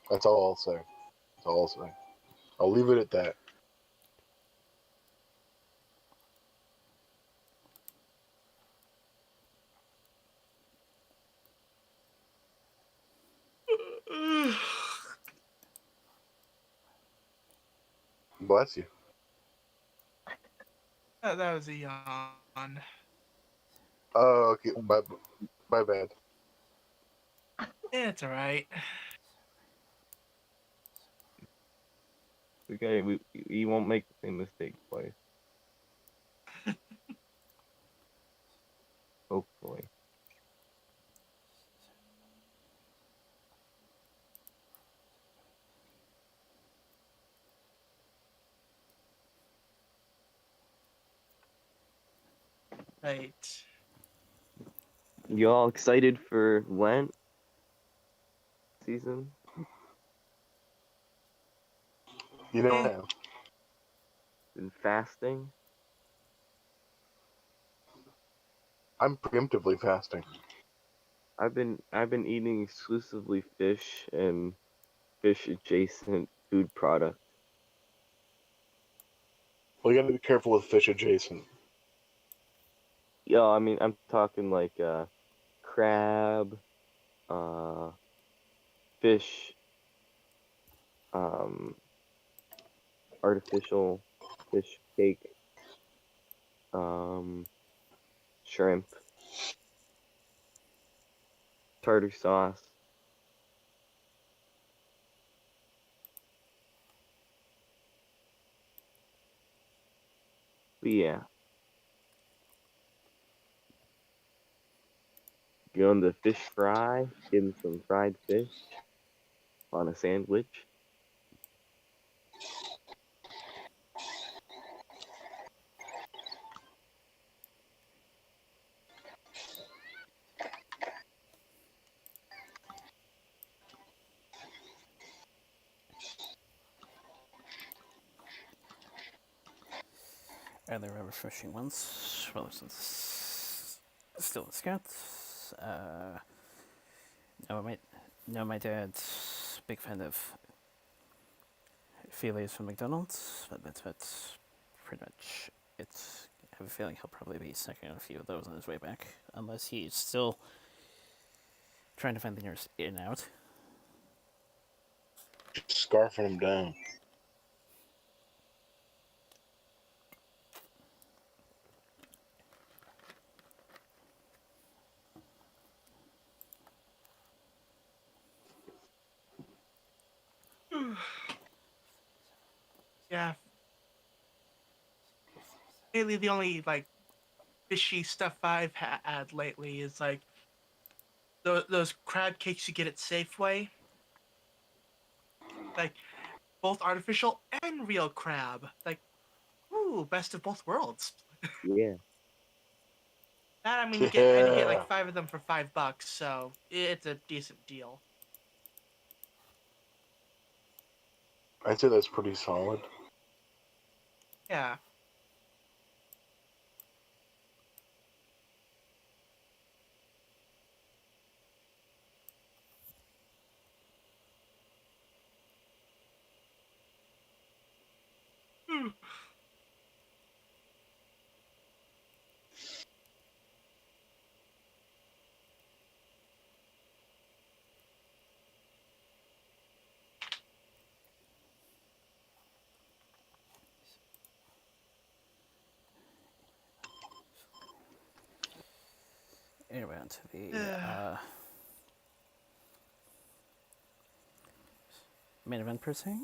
That's all I'll say. That's all I'll say. I'll leave it at that. Bless you. That was a yawn. Oh, okay. Um, My bad. Yeah, it's alright. Okay, we won't make the same mistake twice. Hopefully. Right. You all excited for Lent season? You know, Eh. Been fasting. I'm preemptively fasting. I've been eating exclusively fish and fish adjacent food products. Well, you gotta be careful with fish adjacent. Yeah, I mean I'm talking like crab, uh, fish, um, artificial fish cake, um, shrimp, tartar sauce. But yeah, you on the fish fry, getting some fried fish on a sandwich. Are there refreshing ones? Well, since still in Scouts. No, my dad's big fan of fillets from McDonald's, but that's pretty much it. I have a feeling he'll probably be snacking on a few of those on his way back, unless he's still trying to find the nearest In and Out. Just scarfing them down. Yeah. Lately, the only like fishy stuff I've had lately is like those crab cakes you get at Safeway, like both artificial and real crab. Like, ooh, best of both worlds. Yeah, That I mean, you get like Yeah, 5 of them for $5, so it's a decent deal. I'd say that's pretty solid. Yeah. Hmm. Anyway, on to the main event per se.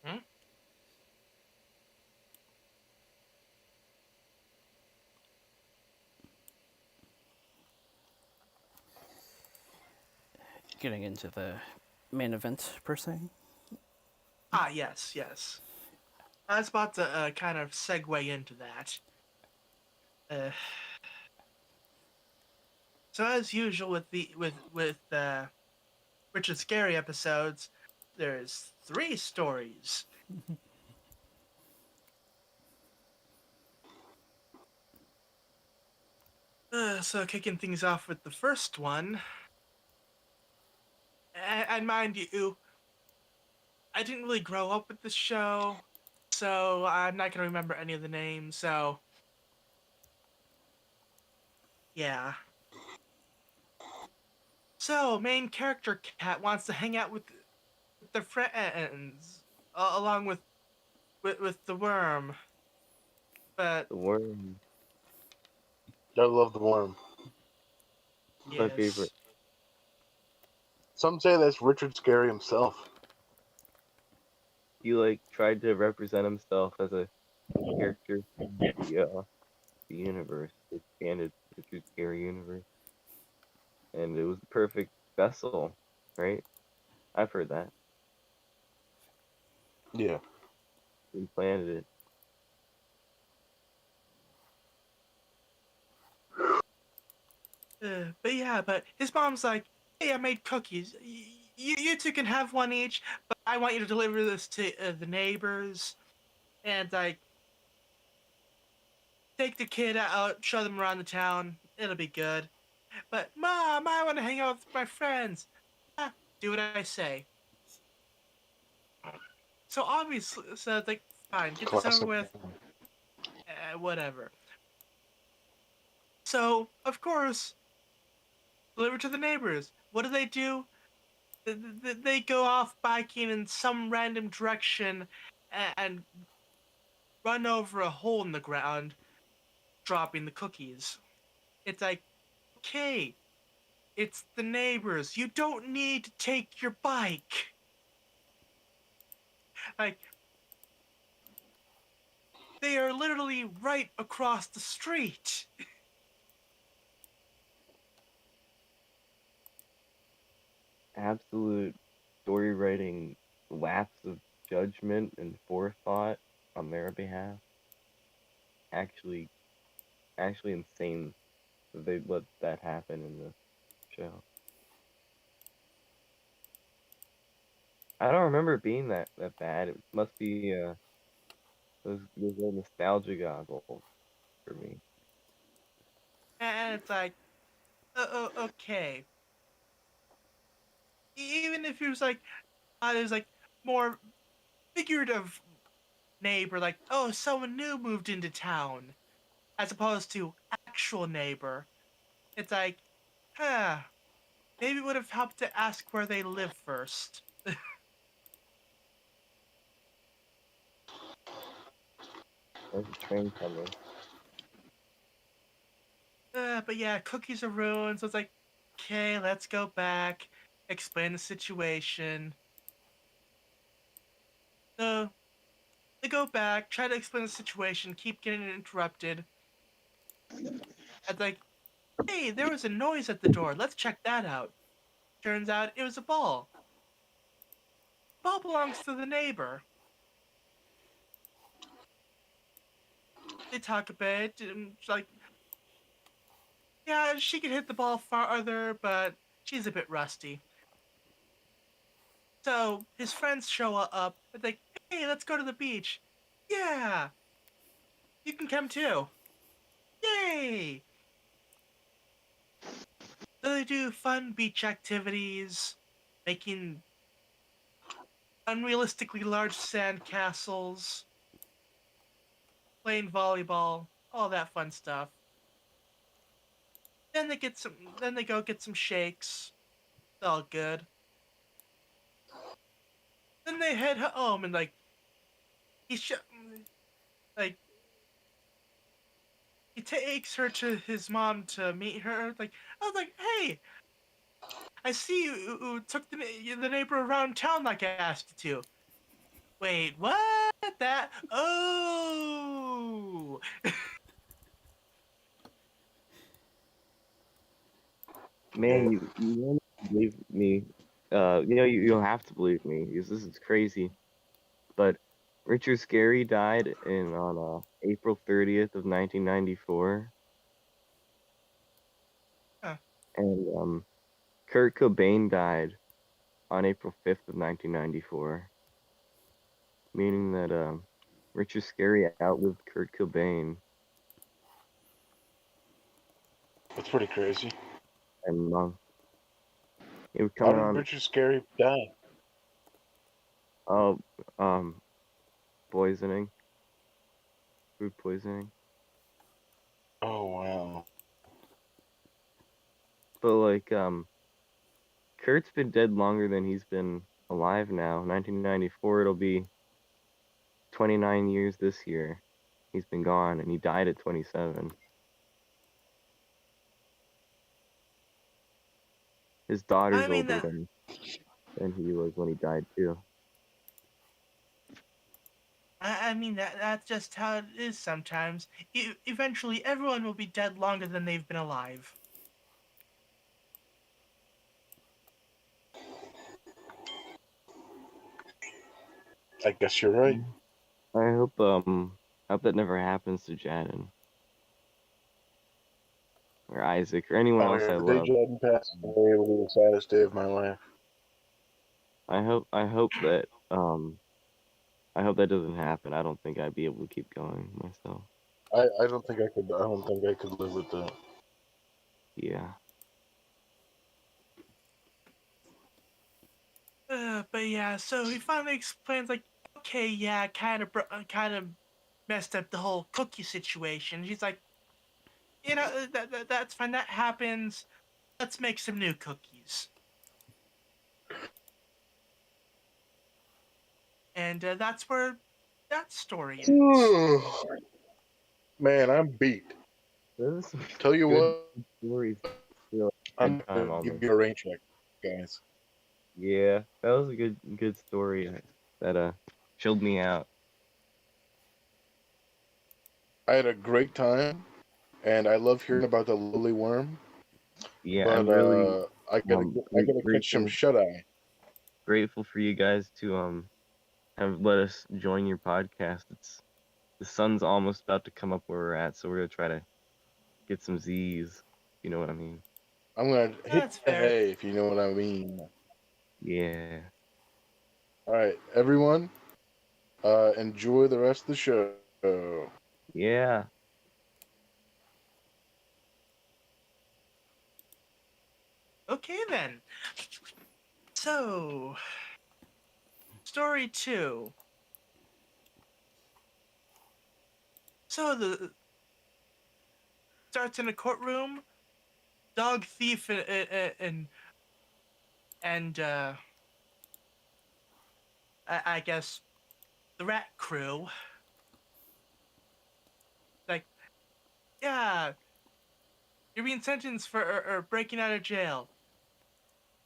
Hmm? Getting into the main event per se. Ah, yes, yes. I was about to kind of segue into that. Uh, so as usual with the with Richard Scary episodes, there's 3 stories. So kicking things off with the first one, and mind you, I didn't really grow up with this show, so I'm not gonna remember any of the names. So yeah. So main character Cat wants to hang out with their friends, along with the worm, but the worm. I love the worm. It's my favorite. yes. Some say that's Richard Scarry himself. He like tried to represent himself as a character from the universe, the expanded Couture Scary universe, and it was the perfect vessel, right? I've heard that. Yeah. He planted it. But his mom's like, "Hey, I made cookies. You two can have one each, but I want you to deliver this to the neighbors and like take the kid out, show them around the town. It'll be good." But Mom, I want to hang out with my friends. Ah, do what I say. So obviously, so it's like, fine, get this over Classic. with. Whatever. So of course, deliver to the neighbors. What do? They go off biking in some random direction and run over a hole in the ground, dropping the cookies. It's like, okay, it's the neighbors. You don't need to take your bike. Like, they are literally right across the street. Absolute story writing lapse of judgment and forethought on their behalf. Actually, actually insane that they let that happen in the show. I don't remember it being that bad. It must be those little nostalgia goggles for me. And it's like, okay. Even if it was like, there's like more figurative neighbor, like, oh, someone new moved into town, as opposed to actual neighbor. It's like, huh, maybe it would have helped to ask where they live first. There's a train coming. But yeah, cookies are ruined, so it's like, okay, let's go back, explain the situation. So they go back, try to explain the situation, keep getting interrupted. It's like, hey, there was a noise at the door. Let's check that out. Turns out it was a ball. Ball belongs to the neighbor. They talk a bit, and it's like, yeah, she can hit the ball farther, but she's a bit rusty. So his friends show up. It's like, hey, let's go to the beach. Yeah, you can come too. Yay! So they do fun beach activities, making unrealistically large sand castles, playing volleyball, all that fun stuff. Then they go get some shakes. It's all good. Then they head home and like he sh- like he takes her to his mom to meet her. Like, I was like, hey, I see you took the neighbor around town like I asked you to. Wait, what? That? Oh, Man, you won't believe me. You don't have to believe me because this is crazy. But Richard Scarry died in on April 30th of 1994, huh. and Kurt Cobain died on April 5th of 1994, meaning that Richard Scarry outlived Kurt Cobain That's pretty crazy. and month. He was How coming did on Richard Scary die? oh poisoning, food poisoning. Oh wow. But like Kurt's been dead longer than he's been alive now. 1994, it'll be 29 years this year. He's been gone, and he died at 27. His I daughter's mean older that. than he was when he died too. I mean that's just how it is sometimes. Eventually, everyone will be dead longer than they've been alive. I guess you're right. I hope that never happens to Jaden. or Isaac or anyone Oh else yeah, I the day love. Jordan passed away will be the saddest day of my life. I hope that doesn't happen. I don't think I'd be able to keep going myself. I don't think I could. I don't think I could live with that. Yeah. But yeah, so he finally explains like, okay, yeah, kind of messed up the whole cookie situation. She's like, that's fine. That happens. Let's make some new cookies. And that's where that story ends. Man, I'm beat. Those are some Tell you good what, stories. Feel like I'm bedtime gonna give almost. you a rain check, guys. Yeah, that was a good story that chilled me out. I had a great time, and I love hearing about the lily worm. Yeah, But I'm really I gotta catch some shut eye. grateful for you guys to have let us join your podcast. It's the sun's almost about to come up where we're at, so we're gonna try to get some Z's. You know what I mean? I'm gonna hit That's the fair. hay if you know what I mean. Yeah. All right, everyone. Enjoy the rest of the show. Yeah. Okay then. So, story 2. So the starts in a courtroom. Dog thief and I guess the rat crew. Like, yeah, you're being sentenced for breaking out of jail.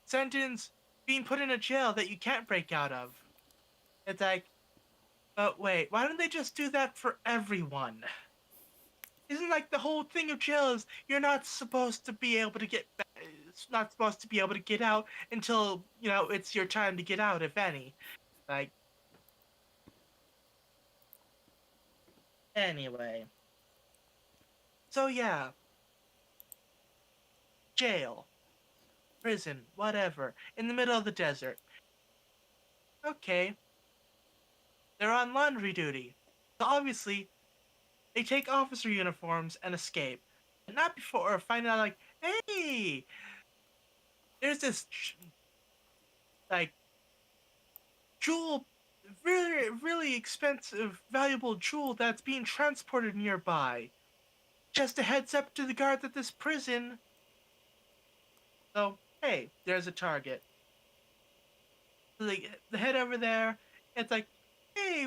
Sentence being put in a jail that you can't break out of. It's like, but wait, why don't they just do that for everyone? Isn't like the whole thing of jail is you're not supposed to be able to get it's not supposed to be able to get out until, it's your time to get out, if any. Like, anyway. So yeah, jail, prison, whatever, in the middle of the desert. Okay, they're on laundry duty. So obviously, they take officer uniforms and escape. But not before finding out, like, hey, there's this, like, jewel, really, really expensive, valuable jewel that's being transported nearby. Just a heads up to the guards at this prison. So, hey, there's a target. So they head over there. It's like, hey,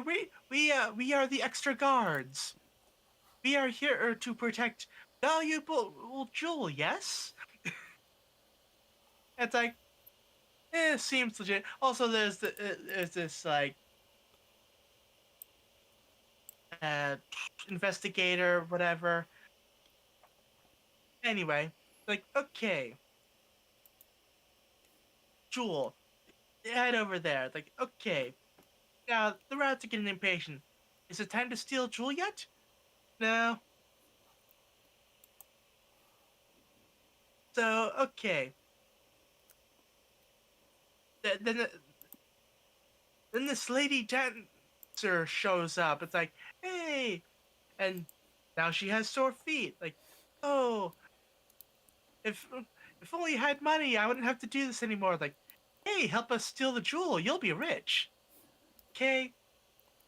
we are the extra guards. We are here to protect valuable jewel. Yes. It's like, it seems legit. Also, there's this like uh, investigator, whatever. Anyway, like, okay, Jewel, head over there. Like, okay, now the rats are getting impatient. Is it time to steal Jewel yet? No. So, okay. Th- Then, then this lady dancer shows up. It's like, hey, and now she has sore feet. Like, oh, if if only I had money, I wouldn't have to do this anymore. Like, hey, help us steal the jewel. You'll be rich. Okay,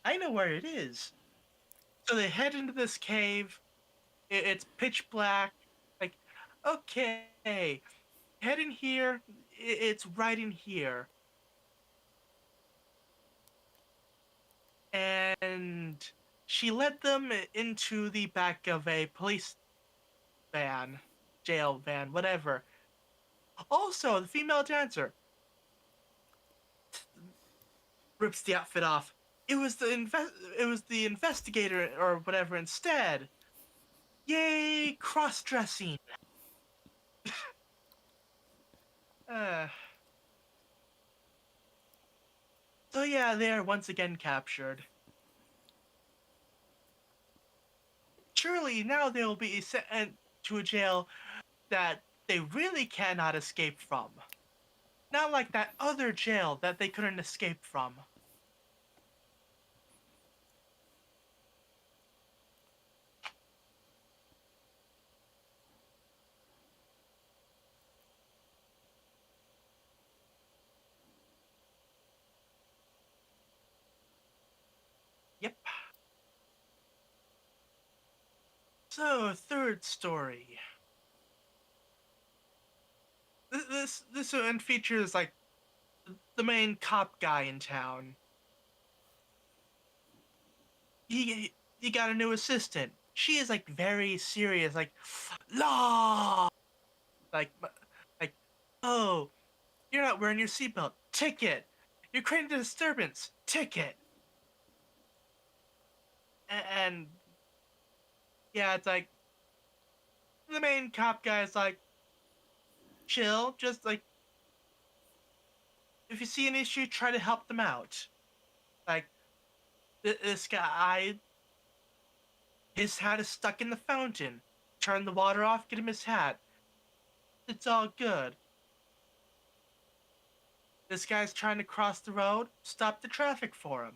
I know where it is. So they head into this cave. It's pitch black. Like, okay, head in here. It's right in here. And she led them into the back of a police van, jail van, whatever. Also, the female dancer rips the outfit off. It was the investigator or whatever instead. Yay, cross-dressing. Uh, so yeah, they are once again captured. Surely now they will be sent to a jail that they really cannot escape from. Not like that other jail that they couldn't escape from. Yep. So, third story. This one features like the main cop guy in town. He got a new assistant. She is like very serious, like law, like like oh, you're not wearing your seatbelt, ticket. You're creating a disturbance, ticket. And yeah, it's like the main cop guy is like chill, just like if you see an issue, try to help them out. Like this guy, his hat is stuck in the fountain. Turn the water off, get him his hat. It's all good. This guy's trying to cross the road, stop the traffic for him.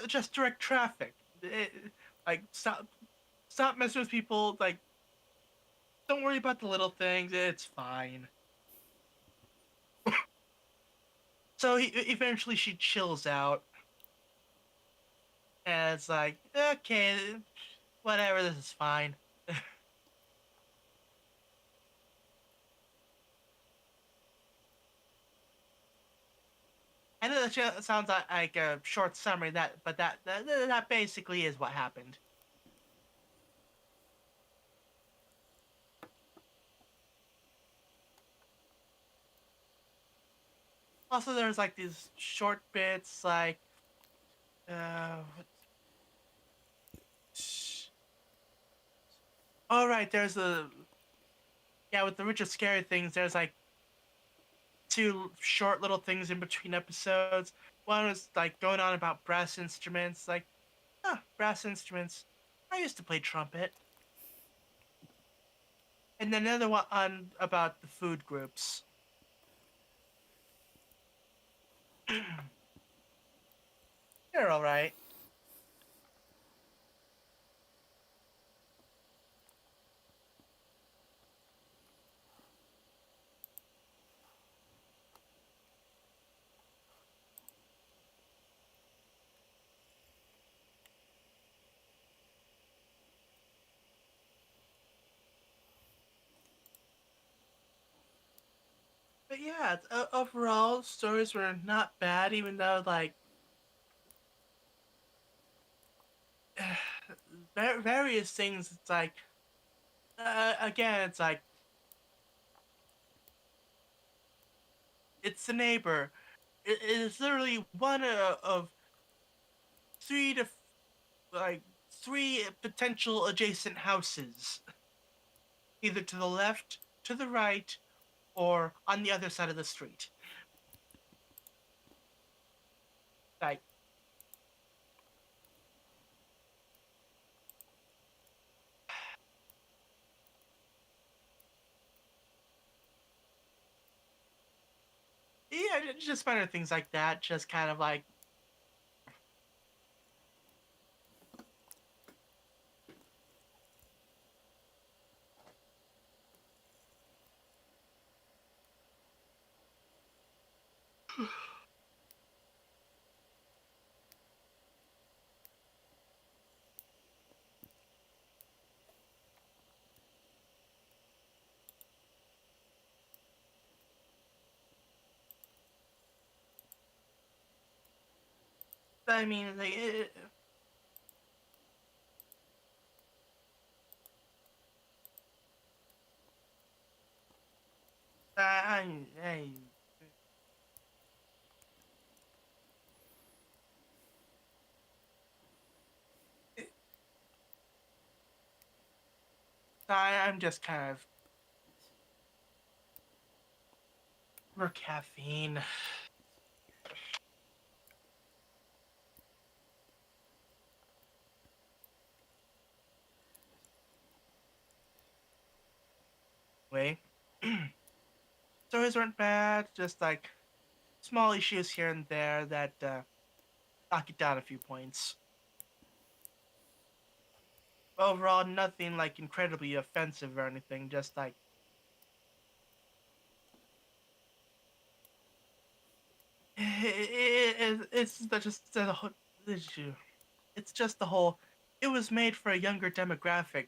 Just direct traffic. Like stop messing with people. Like don't worry about the little things. It's fine. So eventually she chills out, and it's like, okay, whatever. This is fine. I know that sounds like a short summary. But that basically is what happened. Also, there's like these short bits, like, oh right, there's with the Richard Scary things. There's like two short little things in between episodes. One was like going on about brass instruments, like, brass instruments. I used to play trumpet. And then another one on about the food groups. They're all right. But yeah, overall, stories were not bad, even though, like, various things, it's like, again, it's like, it's the neighbor. It is literally one of three to, like, three potential adjacent houses. Either to the left, to the right, or on the other side of the street. Like, yeah, just minor things like that. Just kind of like, I mean, like, I, I'm just kind of for caffeine. way. Stories weren't bad, just like small issues here and there that knock it down a few points. Overall, nothing like incredibly offensive or anything, just like just the whole issue. It's just the whole. It was made for a younger demographic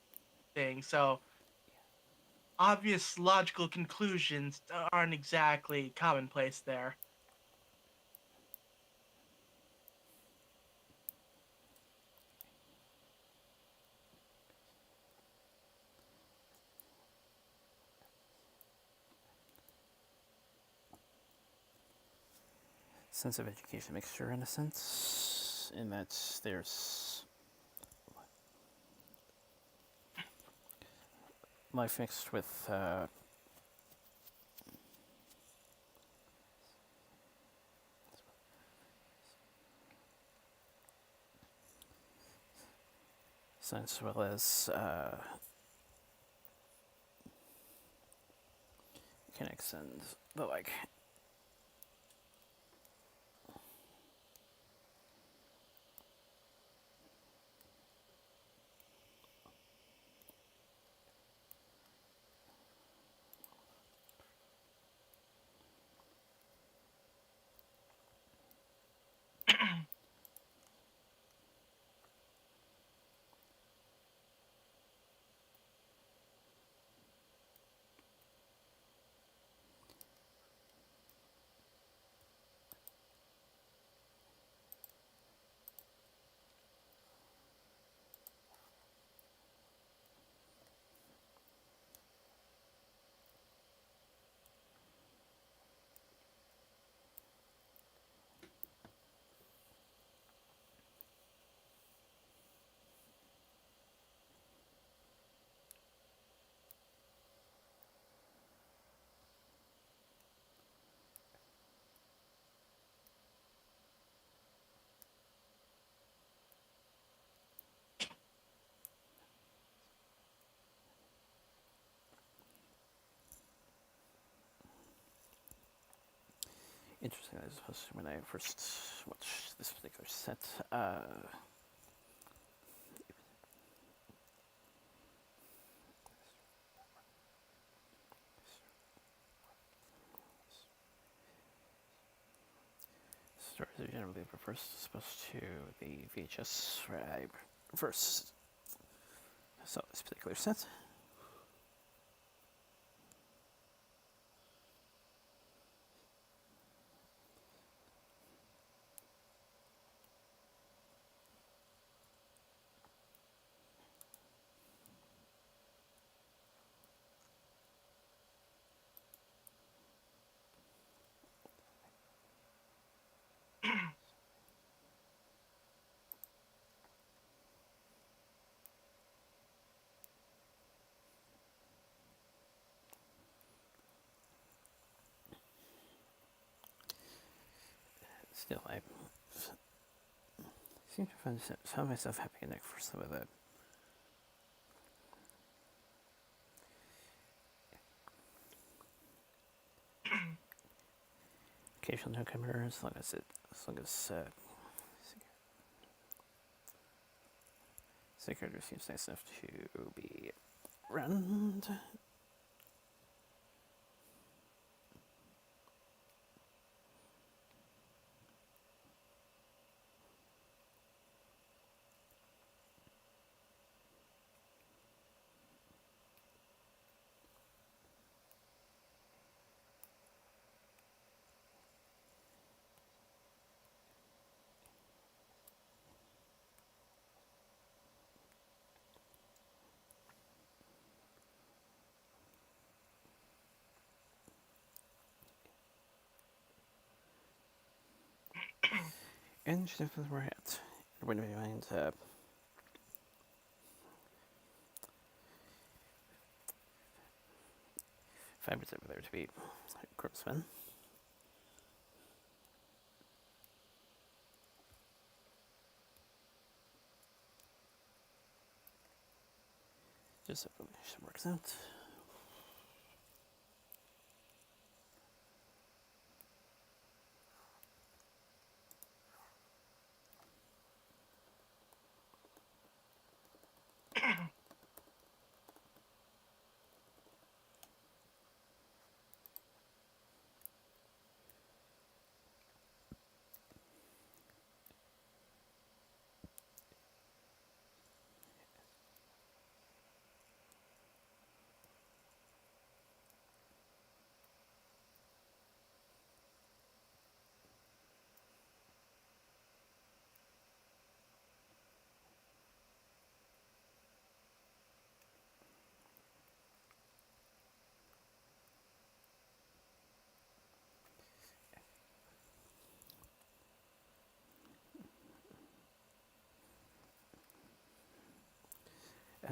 thing, so obvious logical conclusions aren't exactly commonplace there. Sense of education mixture in a sense, in that there's life mixed with science, as well as mechanics and the like. Interesting, I suppose, when I first watched this particular set, stories are generally refers supposed to the VHS where I first saw this particular set. Still, I seem to find myself having a neck for some of the occasional newcomer, as long as Zachary seems nice enough to be around. And just definitely where we're at. I wouldn't mind 5 minutes over there to be Grossman. Just so it works out.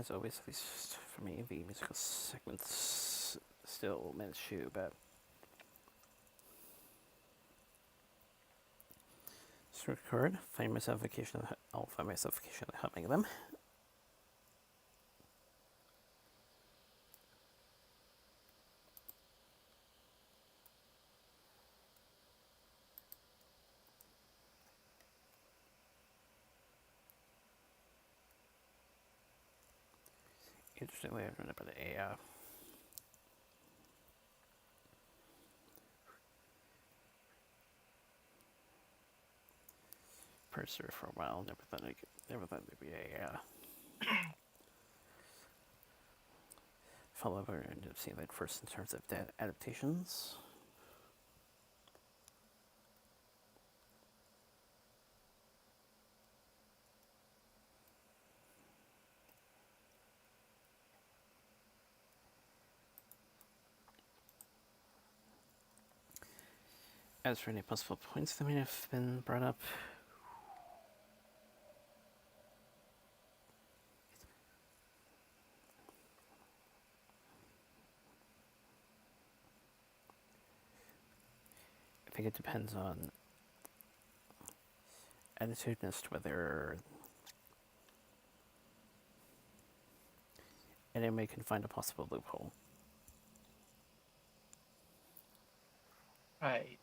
as always, at least for me, the musical segments still manage to record. I'll find myself occasionally humming them. Interestingly, I've read about a purser for a while. Never thought there'd be a follow-up. I ended up seeing that first in terms of adaptations. As for any possible points that may have been brought up, I think it depends on attitude as to whether anime can find a possible loophole. Right.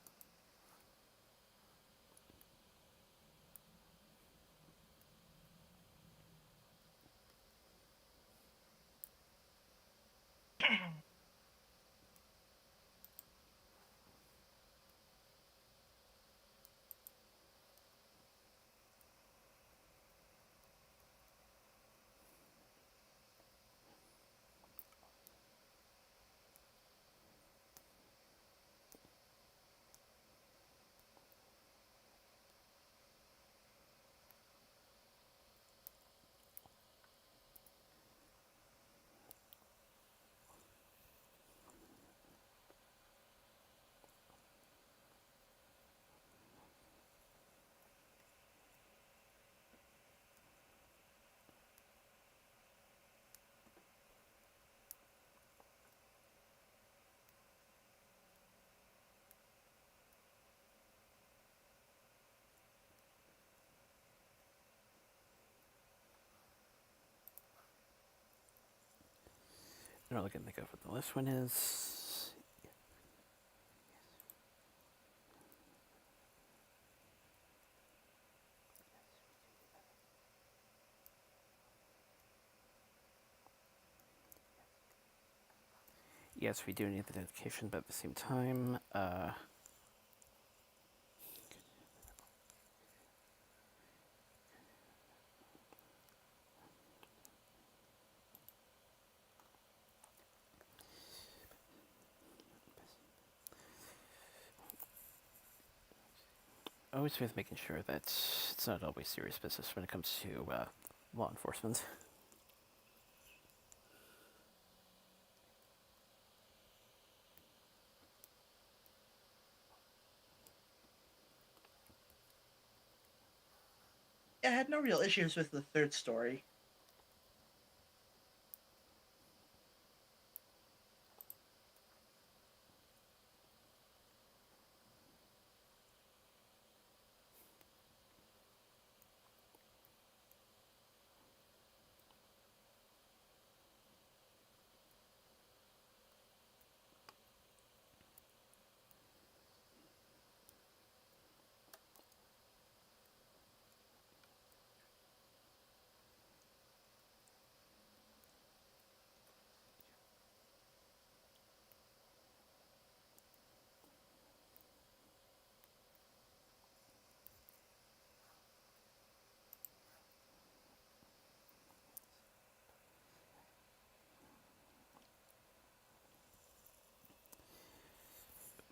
I don't really can think of what the last one is. Yes, we do need the dedication, but at the same time, always worth making sure that it's not always serious business when it comes to law enforcement. I had no real issues with the third story.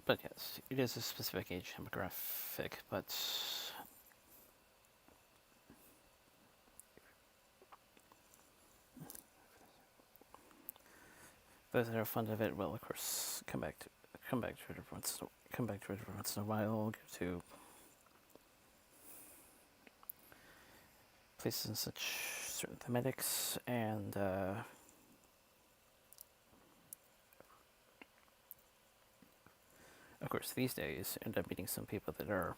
But yes, it is a specific age demographic, but those that are fond of it will, of course, come back to it every once in a while. Go to places and such certain thematics, and of course, these days, end up meeting some people that are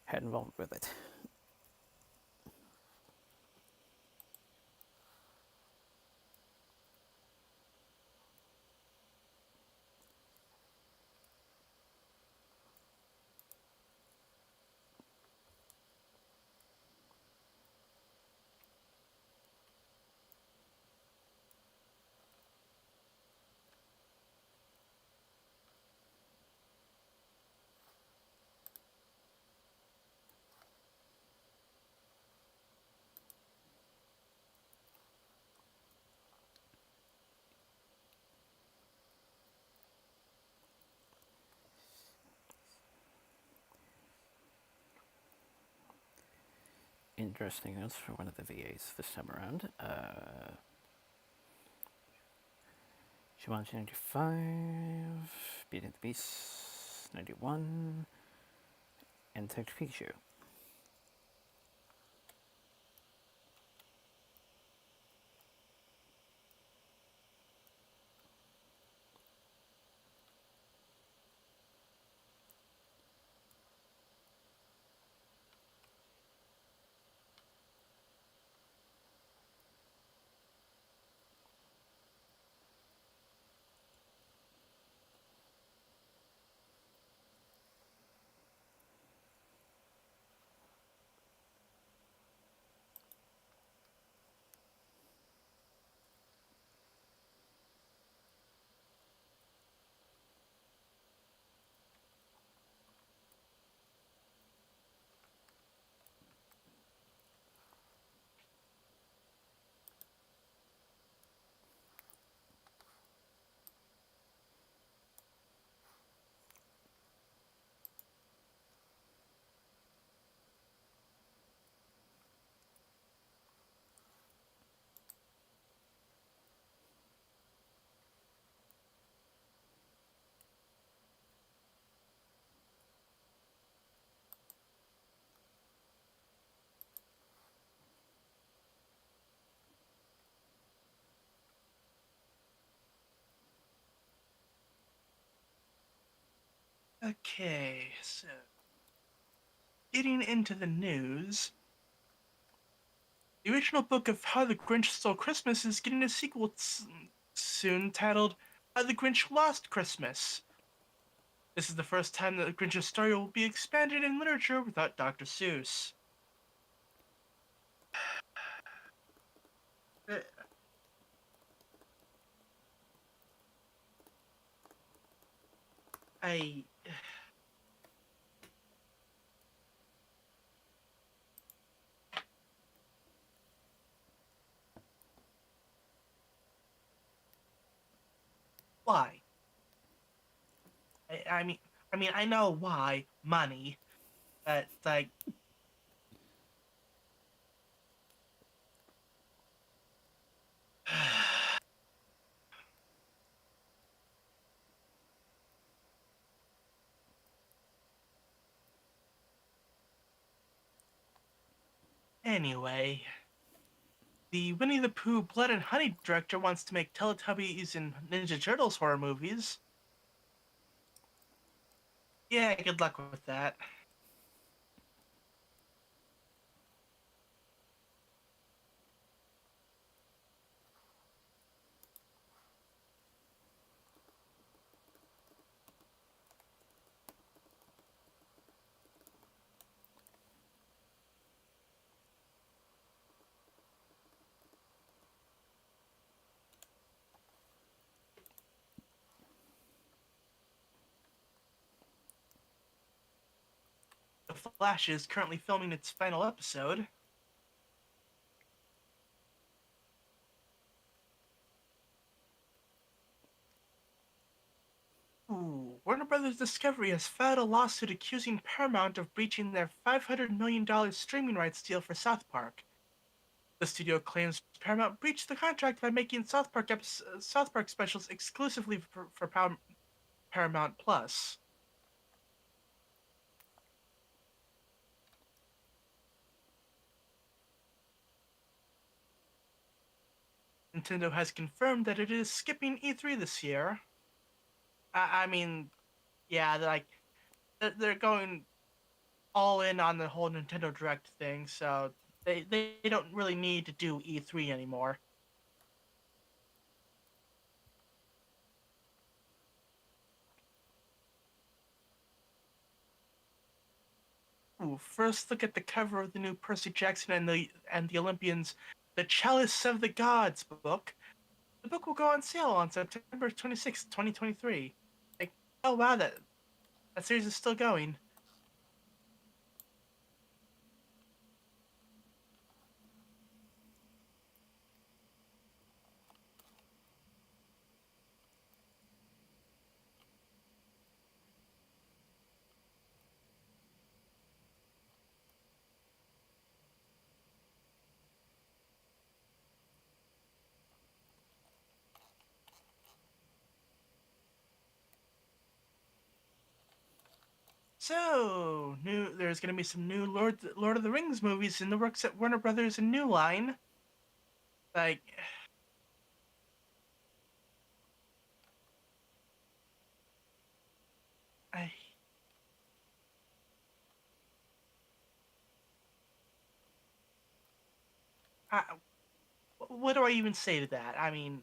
had involved with it. Interesting news for one of the VAs this time around. Jumanji 95, Beauty and the Beast 91, and Detective Pikachu. Okay, so getting into the news. The original book of How the Grinch Stole Christmas is getting a sequel soon titled How the Grinch Lost Christmas. This is the first time that the Grinch's story will be expanded in literature without Dr. Seuss. Uh, I. Why? I mean, I know why. Money. But, like. Anyway, the Winnie the Pooh Blood and Honey director wants to make Teletubbies and Ninja Turtles horror movies. Yeah, good luck with that. The Flash is currently filming its final episode. Ooh, Warner Brothers Discovery has filed a lawsuit accusing Paramount of breaching their $500 million streaming rights deal for South Park. The studio claims Paramount breached the contract by making South Park specials exclusively for Paramount Plus. Nintendo has confirmed that it is skipping E3 this year. I mean, yeah, they're going all in on the whole Nintendo Direct thing, so they don't really need to do E3 anymore. Ooh, first look at the cover of the new Percy Jackson and the Olympians, The Chalice of the Gods book. The book will go on sale on September 26th, 2023. Like, oh wow, that series is still going. So, there's going to be some new Lord of the Rings movies in the works at Warner Brothers and New Line. Like, I, I, what do I even say to that? I mean,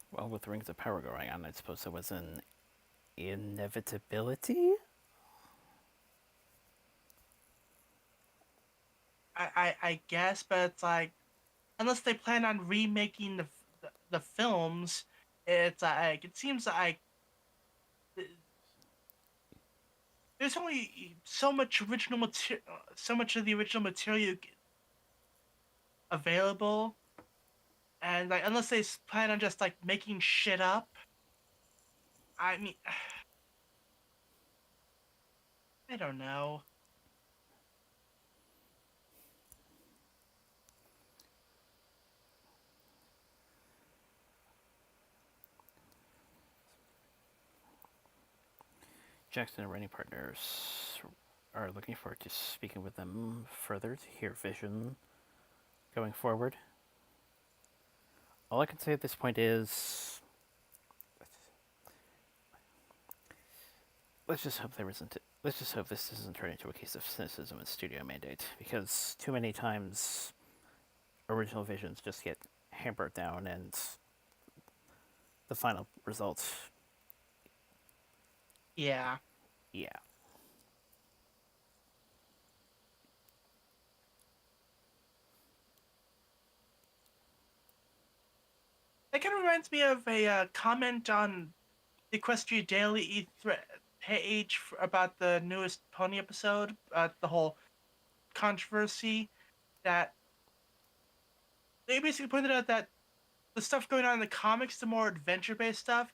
Well, with Rings of Power going on, I suppose there was an inevitability? I guess, but it's like, unless they plan on remaking the films, it's like it seems like there's only so much original material, so much of the original material available, and like unless they plan on just like making shit up, I mean, I don't know. Jackson and writing partners are looking forward to speaking with them further to hear vision going forward. All I can say at this point is let's just hope there isn't. Let's just hope this doesn't turn into a case of cynicism and studio mandate, because too many times original visions just get hampered down, and the final result, Yeah. yeah. That kind of reminds me of a comment on the Equestria Daily page about the newest Pony episode, the whole controversy that they basically pointed out that the stuff going on in the comics, the more adventure-based stuff,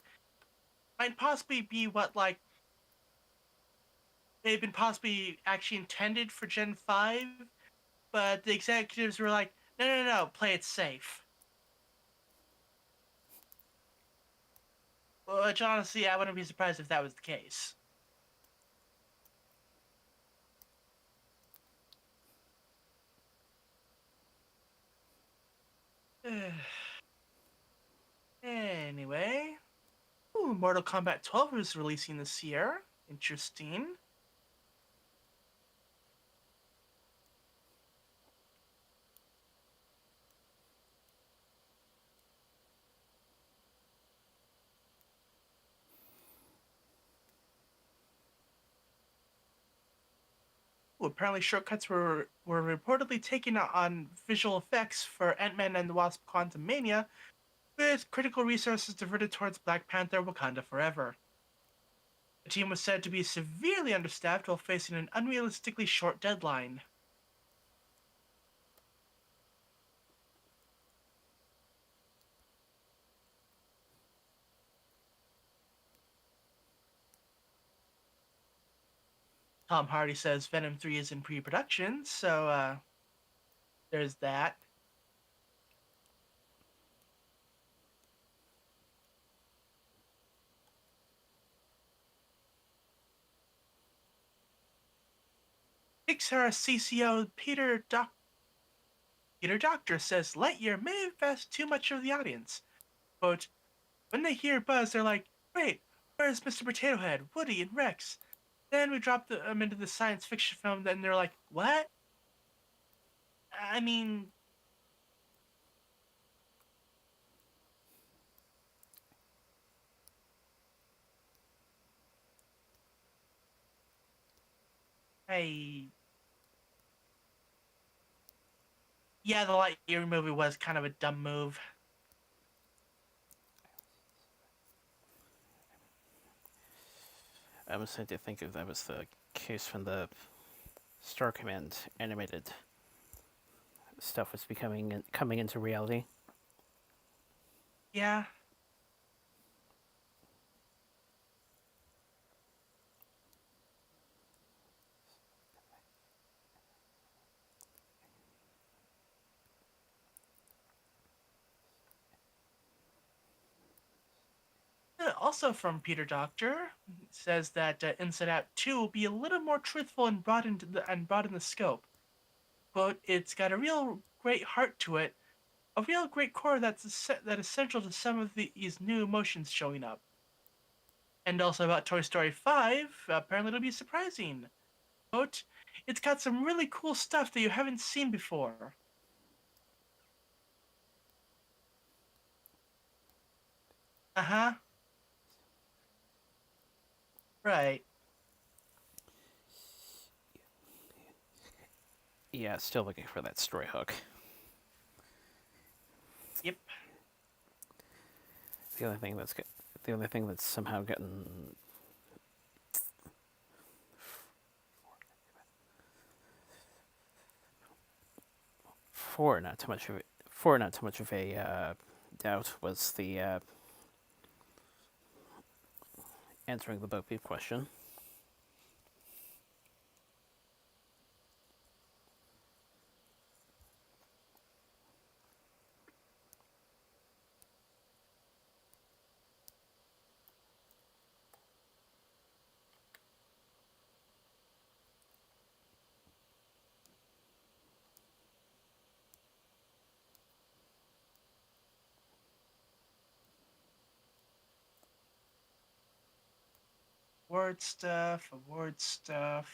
might possibly be what like they've been possibly actually intended for Gen 5, but the executives were like, no, play it safe. Which honestly, I wouldn't be surprised if that was the case. Anyway, Mortal Kombat 12 is releasing this year. Interesting. Apparently shortcuts were reportedly taken on visual effects for Ant-Man and the Wasp: Quantumania, with critical resources diverted towards Black Panther: Wakanda Forever. The team was said to be severely understaffed while facing an unrealistically short deadline. Tom Hardy says Venom 3 is in pre-production, so there's that. Pixar CCO Peter Doctor says Lightyear may invest too much of the audience. Quote, when they hear Buzz, they're like, wait, where's Mr. Potato Head, Woody, and Rex? Then we drop them into the science fiction film, then they're like, what? I mean, I... Yeah, the Lightyear movie was kind of a dumb move. I was trying to think if that was the case when the Star Command animated stuff was coming into reality. Yeah. Also from Peter Doctor, says that Inside Out 2 will be a little more truthful and broaden the scope. Quote, it's got a real great heart to it, a real great core that's essential to some of these new emotions showing up. And also about Toy Story 5, apparently it'll be surprising. Quote, it's got some really cool stuff that you haven't seen before. Uh-huh. Right. Yeah, still looking for that story hook. Yep. The only thing that's somehow gotten for not too much of a doubt was the answering the Bo Peep question. Award stuff.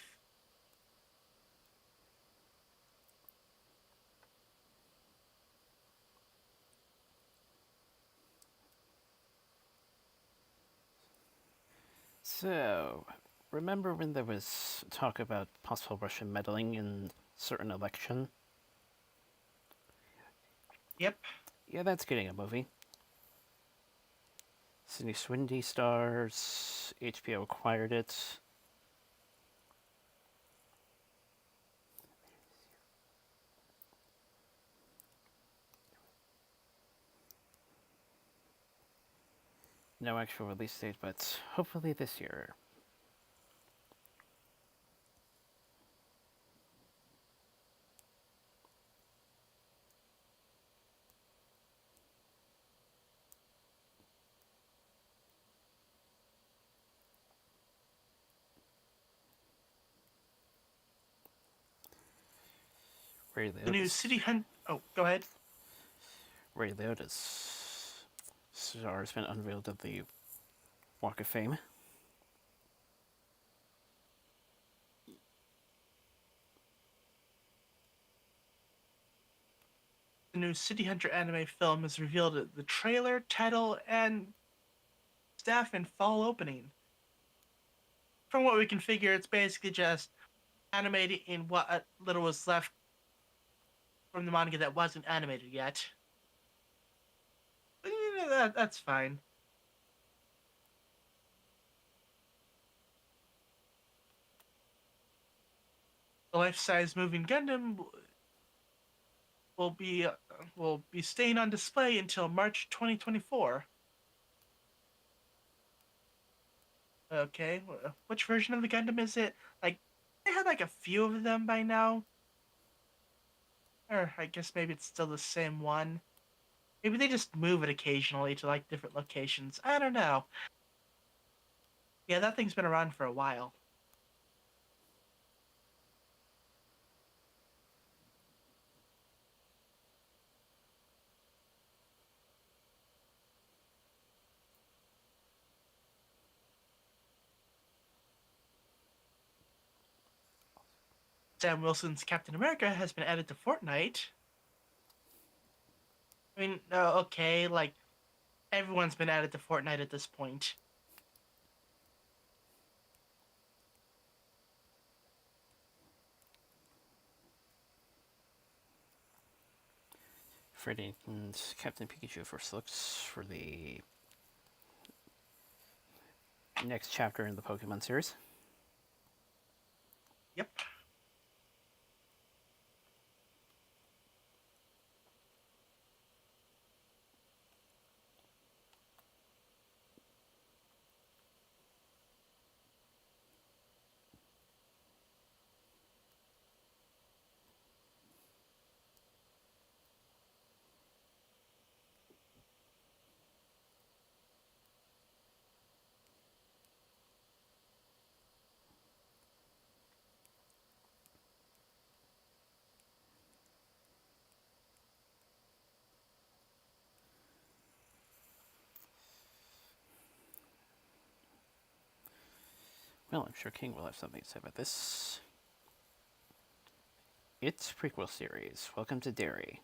So, remember when there was talk about possible Russian meddling in certain election? Yep. Yeah, that's getting a movie. Sydney Swindy stars. HBO acquired it. No actual release date, but hopefully this year. Ray The new Liotta's, City Hunt. Oh, go ahead. Ray Liotta's star has been unveiled at the Walk of Fame. The new City Hunter anime film is revealed at the trailer, title, and staff and fall opening. From what we can figure, it's basically just animated in what little was left from the manga that wasn't animated yet. But, that's fine. The life-size moving Gundam will be staying on display until March 2024. Okay, which version of the Gundam is it? Like, they had like a few of them by now. Or I guess maybe it's still the same one. Maybe they just move it occasionally to like different locations. I don't know. Yeah, that thing's been around for a while. Sam Wilson's Captain America has been added to Fortnite. I mean, okay, like, everyone's been added to Fortnite at this point. Freddy and Captain Pikachu first looks for the next chapter in the Pokemon series. Yep. Well, I'm sure King will have something to say about this. It's prequel series. Welcome to Derry.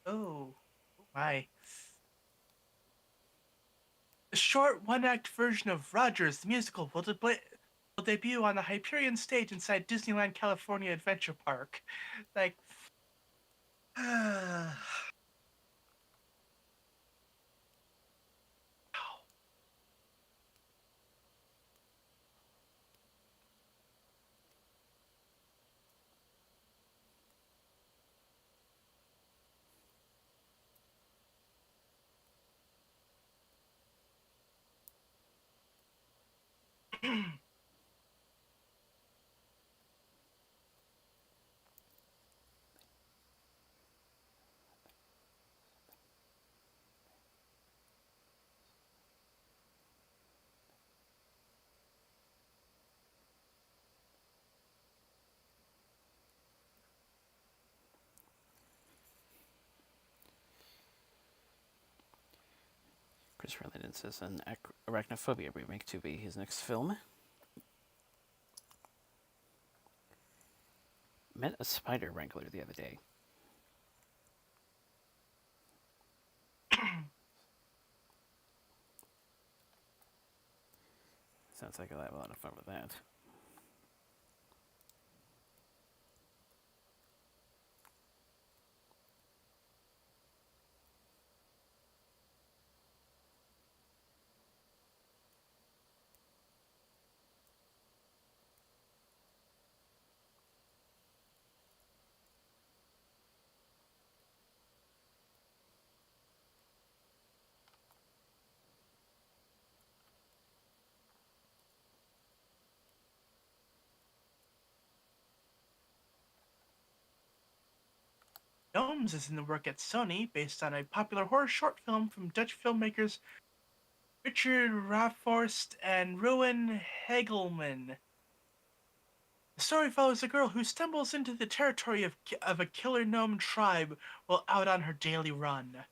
Oh, my. The short one-act version of Rogers the Musical will debut on the Hyperion stage inside Disneyland California Adventure Park. Like, Christopher Landon says an Arachnophobia remake to be his next film. Met a spider wrangler the other day. Sounds like I'll have a lot of fun with that. Gnomes is in the work at Sony based on a popular horror short film from Dutch filmmakers Richard Raforst and Ruin Hegelman. The story follows a girl who stumbles into the territory of a killer gnome tribe while out on her daily run.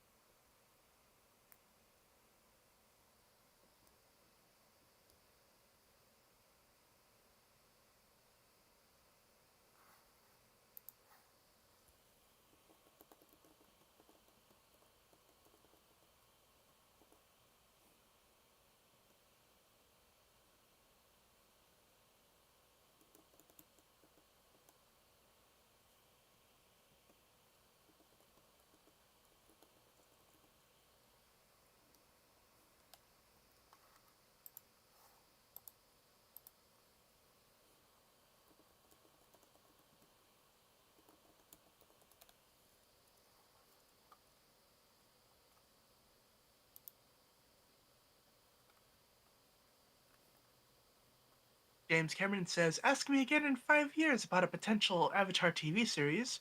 James Cameron says, "Ask me again in 5 years about a potential Avatar TV series."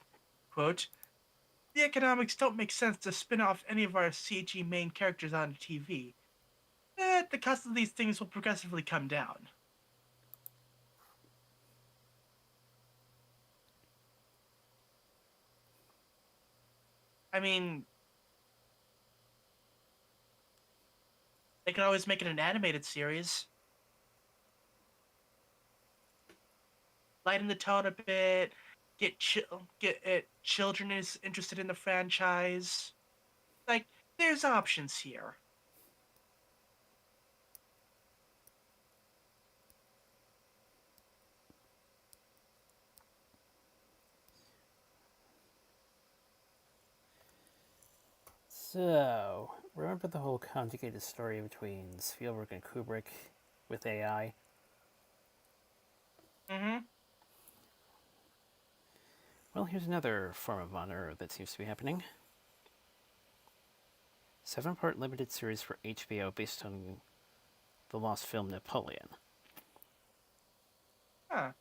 Quote, "The economics don't make sense to spin off any of our CG main characters onto TV. But the cost of these things will progressively come down." I mean, They could always make it an animated series. Lighten the tone a bit, get children is interested in the franchise. Like, there's options here. So, remember the whole conjugated story between Spielberg and Kubrick with AI? Mm-hmm. Well, here's another form of honor that seems to be happening. 7-part limited series for HBO based on the lost film Napoleon. Huh.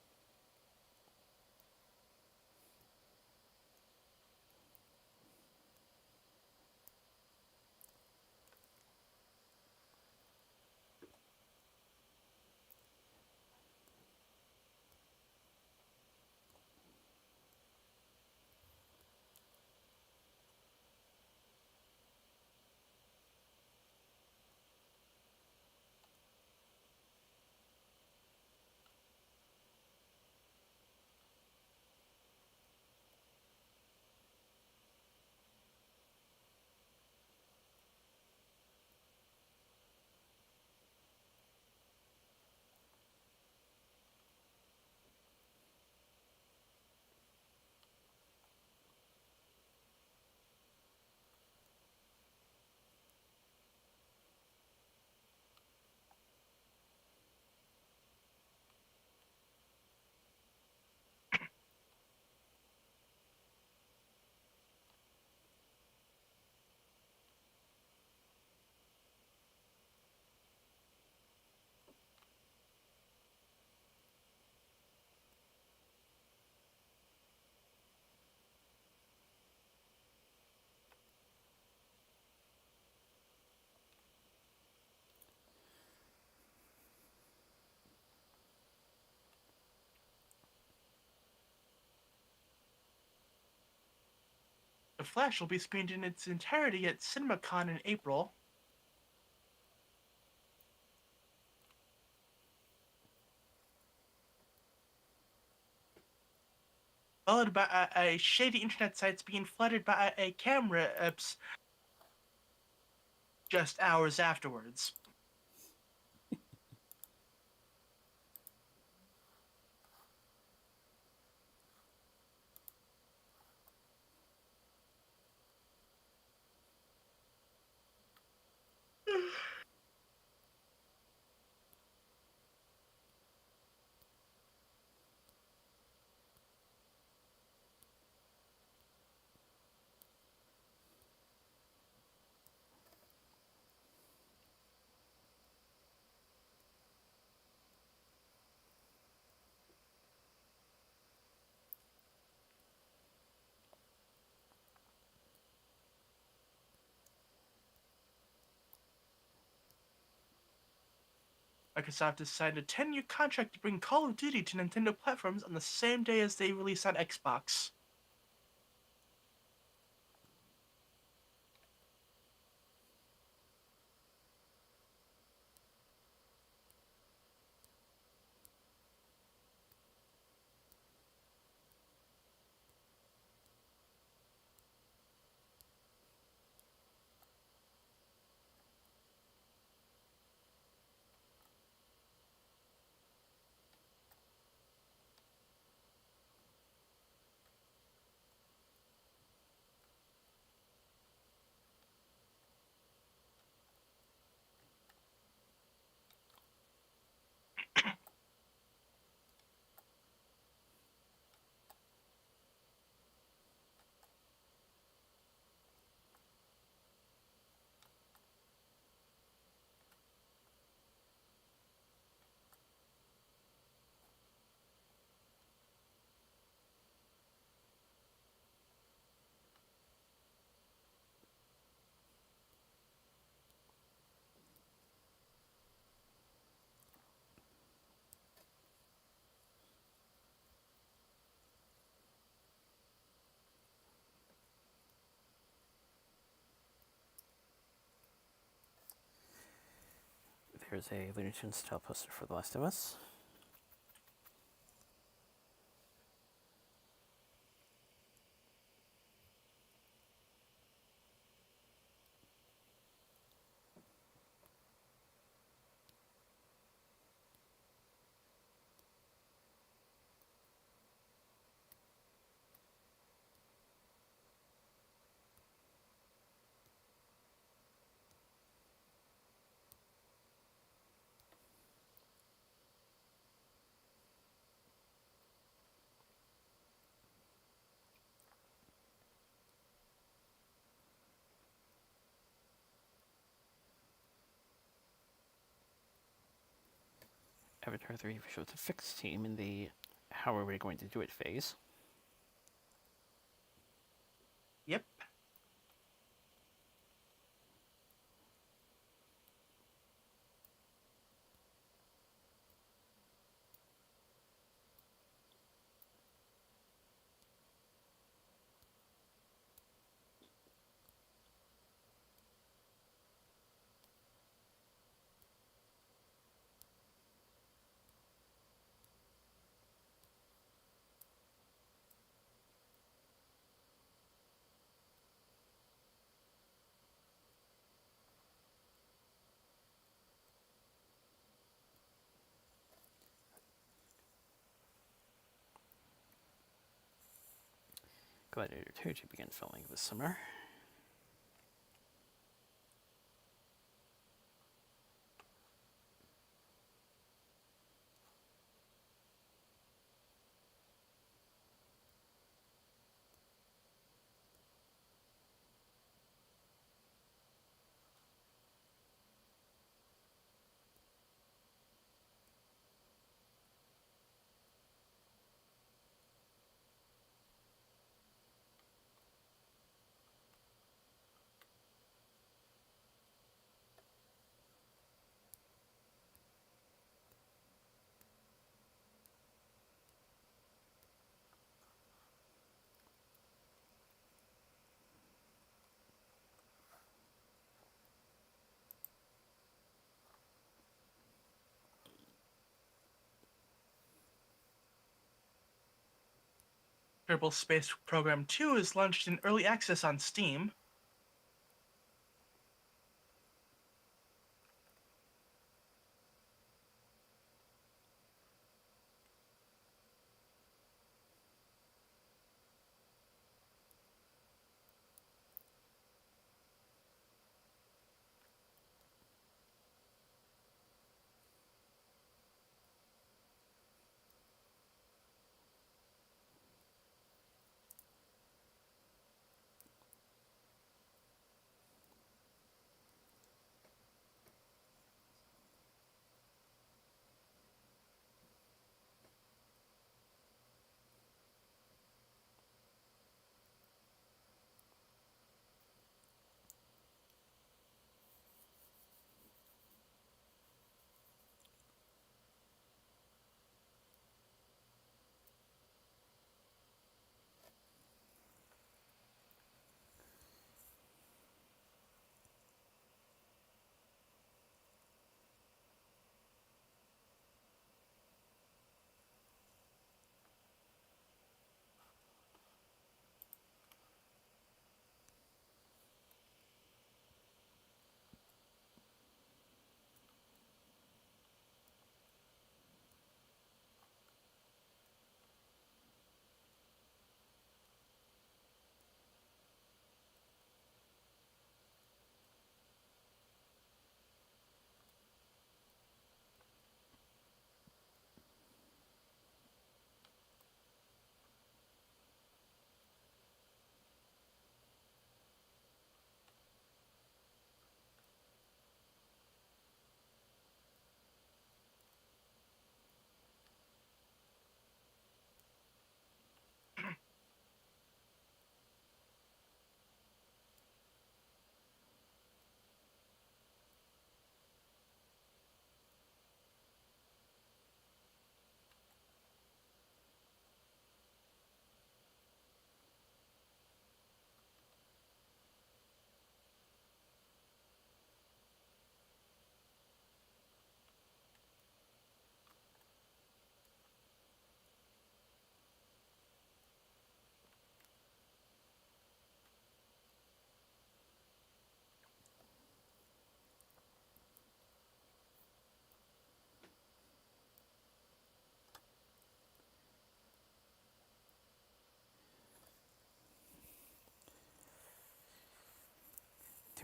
The Flash will be screened in its entirety at CinemaCon in April. Followed by a shady internet sites being flooded by a camera just hours afterwards. Microsoft has signed a 10-year contract to bring Call of Duty to Nintendo platforms on the same day as they release on Xbox. Here's a Looney Tunes style poster for The Last of Us. Avatar 3 shows the fixed team in the how are we going to do it phase. Yep. Gladiator 2 to begin filming this summer. Kerbal Space Program 2 is launched in early access on Steam.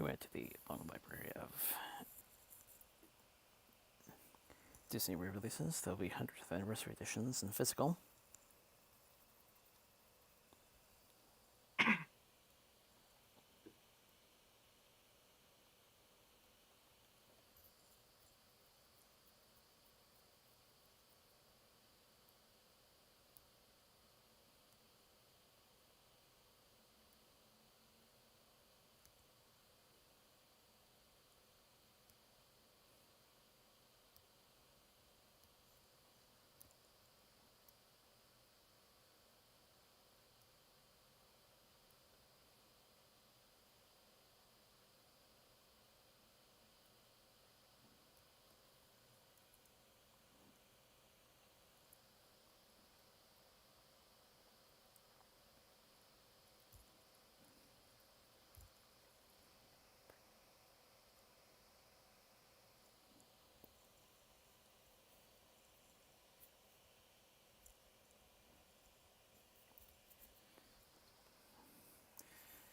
to add to the long library of Disney re-releases. There'll be 100th anniversary editions in physical.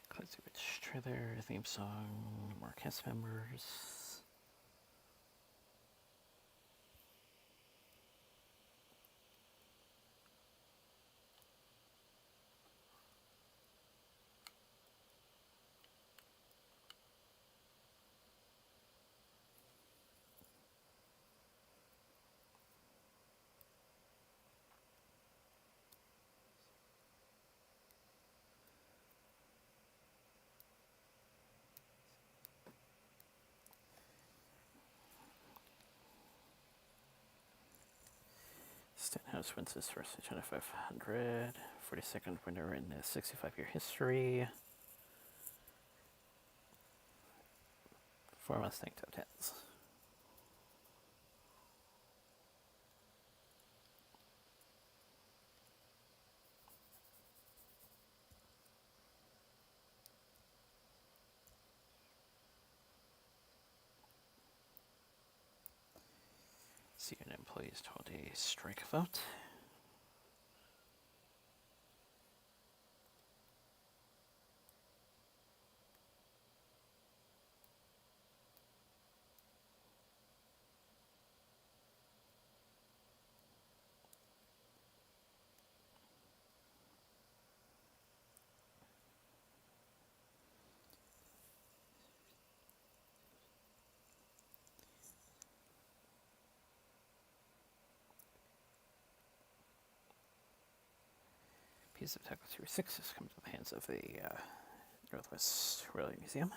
Classic Witch trailer, theme song, more cast members. Stenhouse wins his first 2500, 42nd winner in a 65-year history. 4 Mustang top tens. CNN employees told a strike vote. Piece of Tackle Series 6 has come to the hands of the Northwest Railway Museum.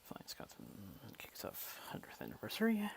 Flying Scotsman kicks off 100th anniversary.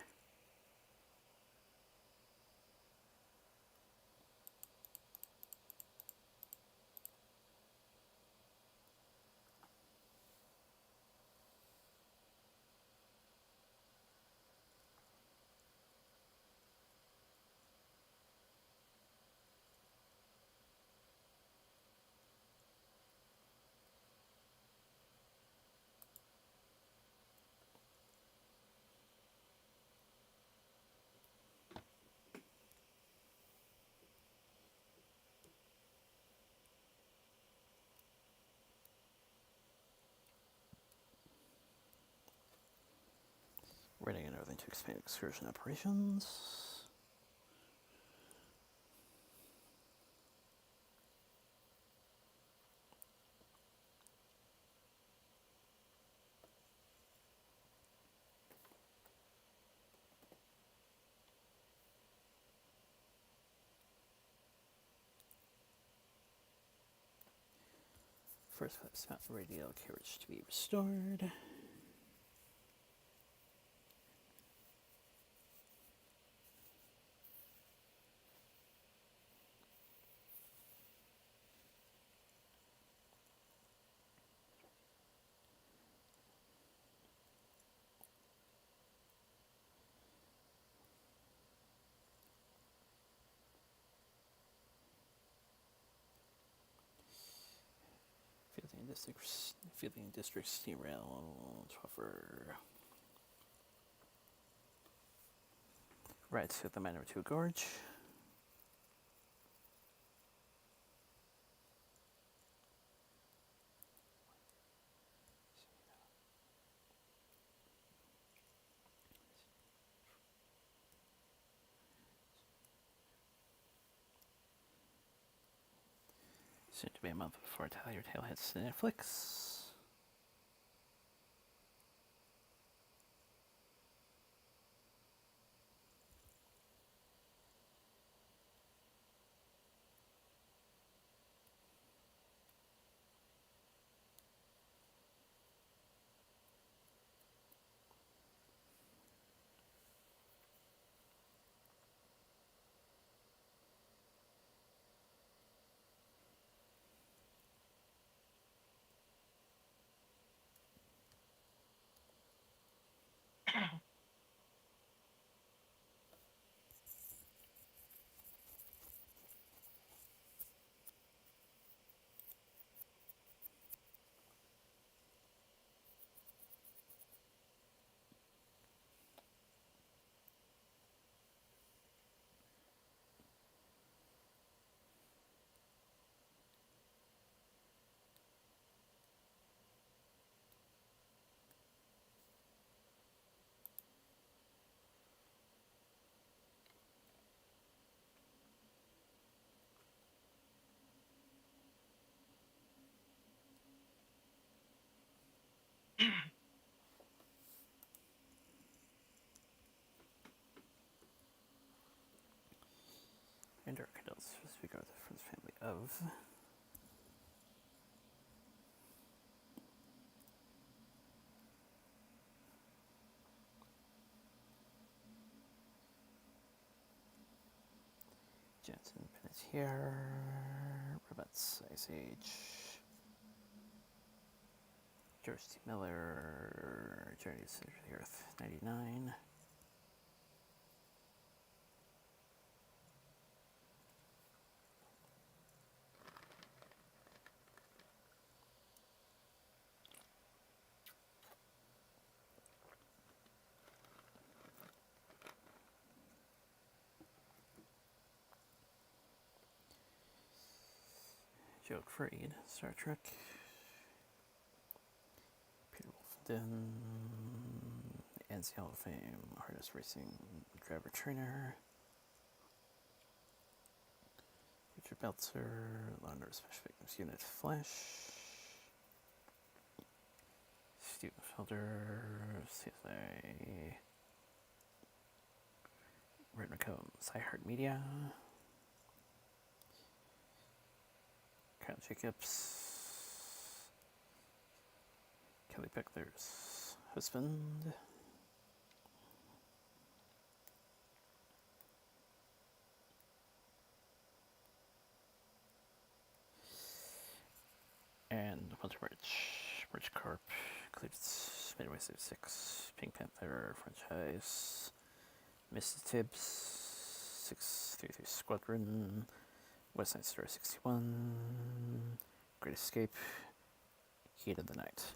Reading and Northern to expand excursion operations. First clip's mount radial carriage to be restored. Fielding District Steam Rail Twuffer. Right to the Manor 2 Gorge. Soon to be a month before Tell Your Tale hits Netflix. And our adults speak of the Friends family of. Jensen Panettiere, Robots Ice Age, George T. Miller, Journey to Center of the Earth 99. Joe Freed, Star Trek. Peter Wolfden, NC Hall of Fame, Hardest Racing Driver Trainer. Richard Belzer, Lander Special Victims Unit Flash. Stephen Felder, CSI. Red McCombs, iHeartMedia. Kyle Jacobs, Kelly Beckler's husband, and Walter Birch Corp, includes Midway 6, Pink Panther franchise, Mrs. Tibbs, 633 Squadron, West Side Story 61, Great Escape, Heat of the Night.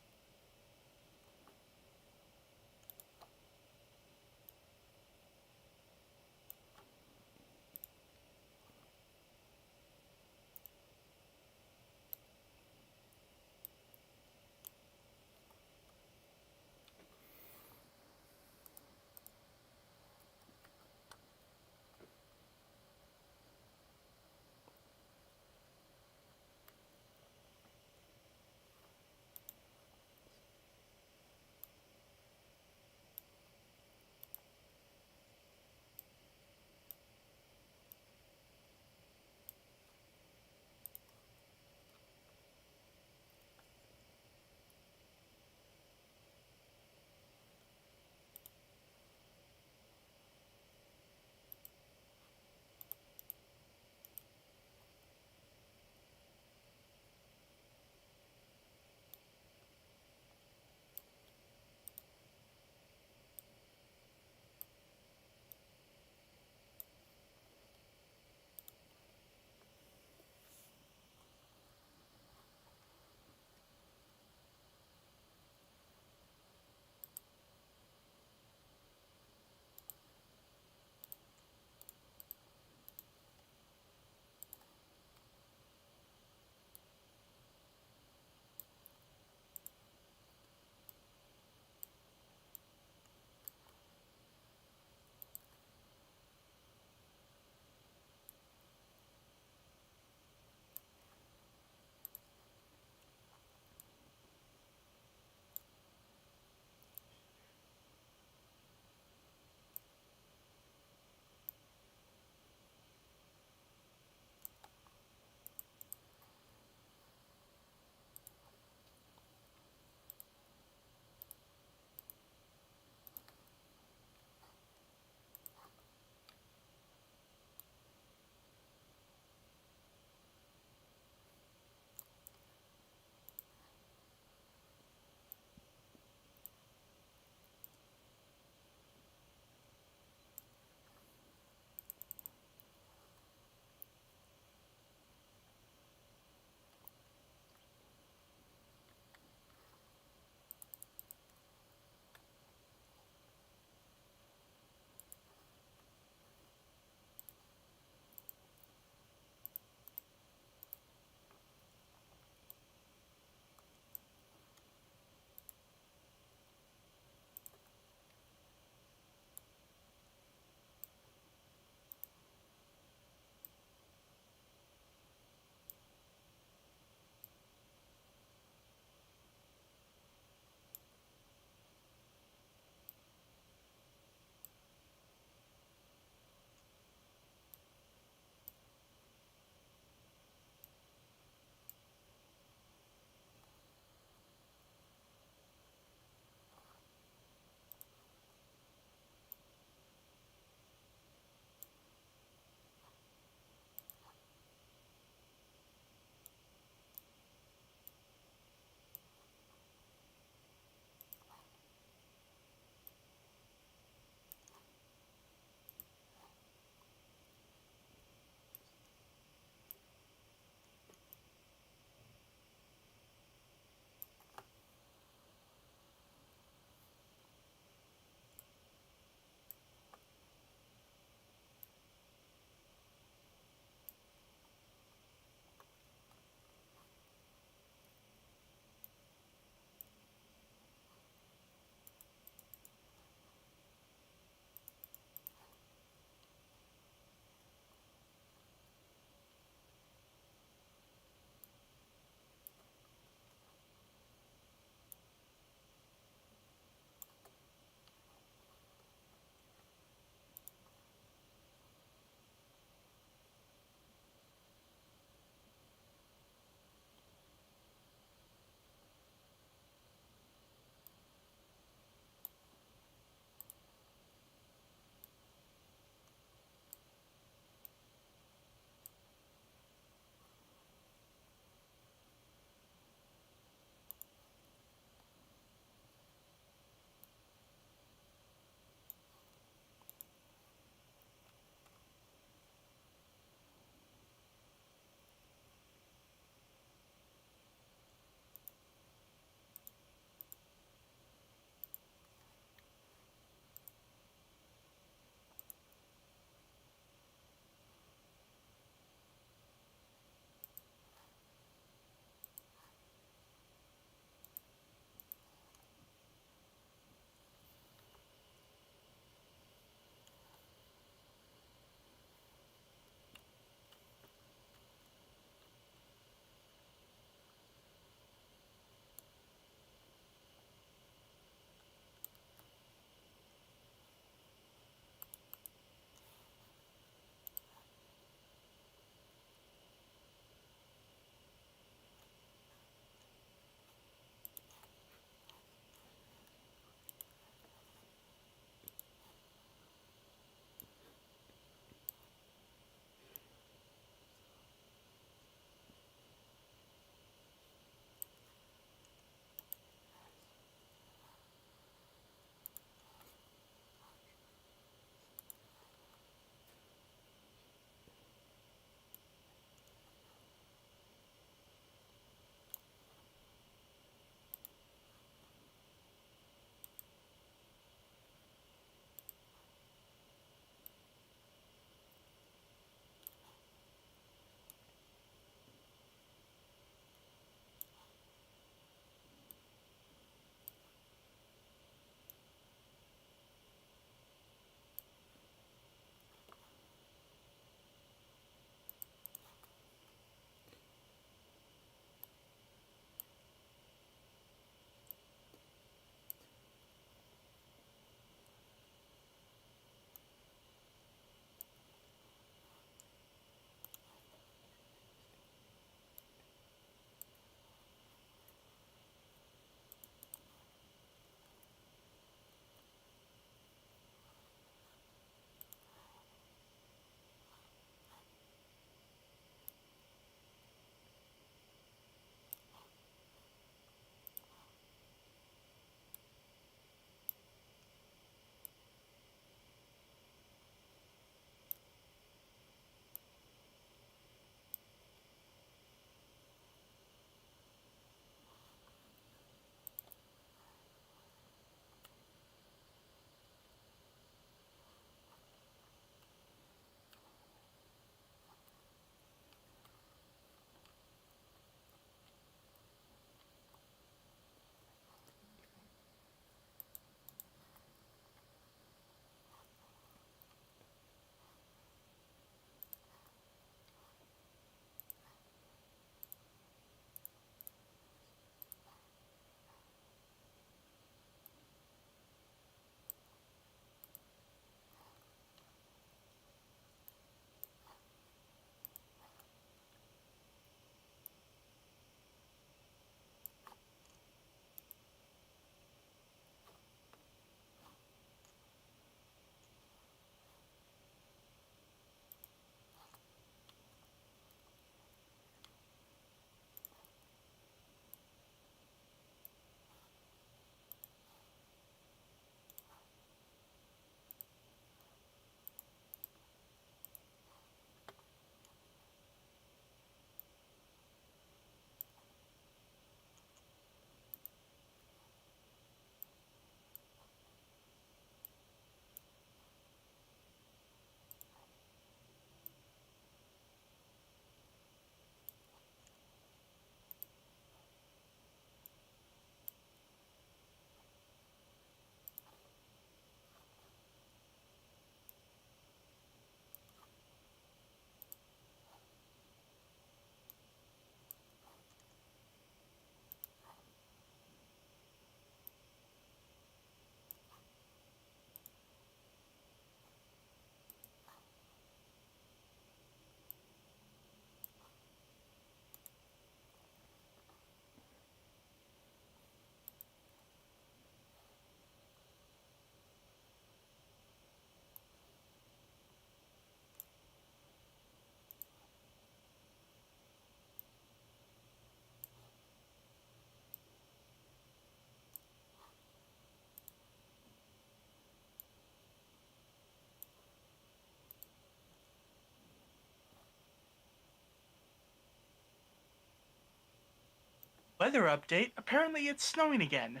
weather update, apparently it's snowing again.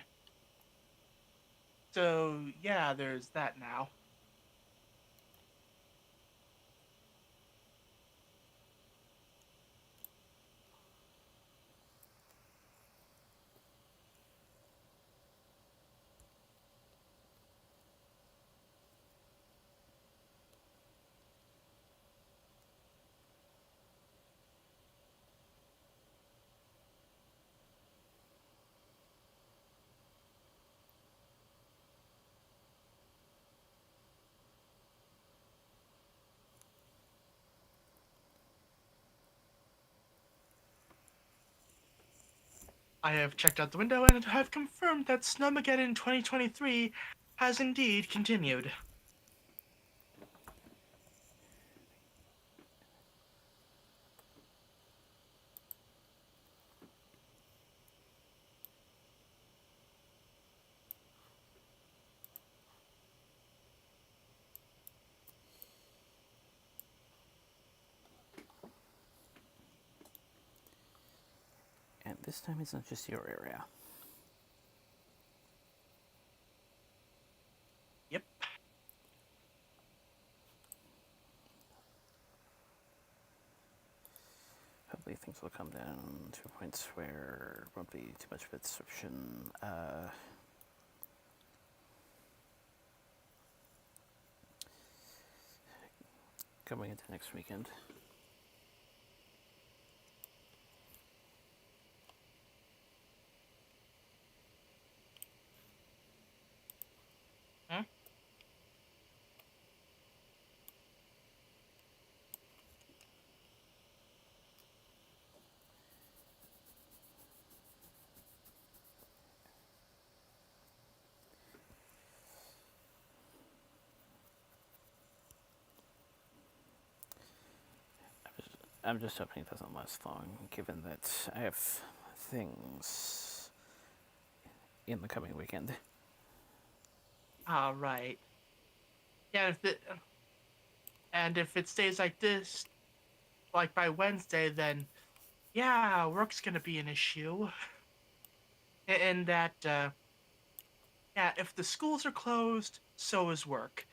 So, yeah, there's that now. I have checked out the window and have confirmed that Snowmageddon 2023 has indeed continued. And this time it's not just your area. Yep. Hopefully things will come down to points where it won't be too much of a disruption. Coming into next weekend. Huh? I'm just hoping it doesn't last long, given that I have things in the coming weekend. All right. Yeah, if it stays like this, like by Wednesday, then yeah, work's gonna be an issue. And that, yeah, if the schools are closed, so is work.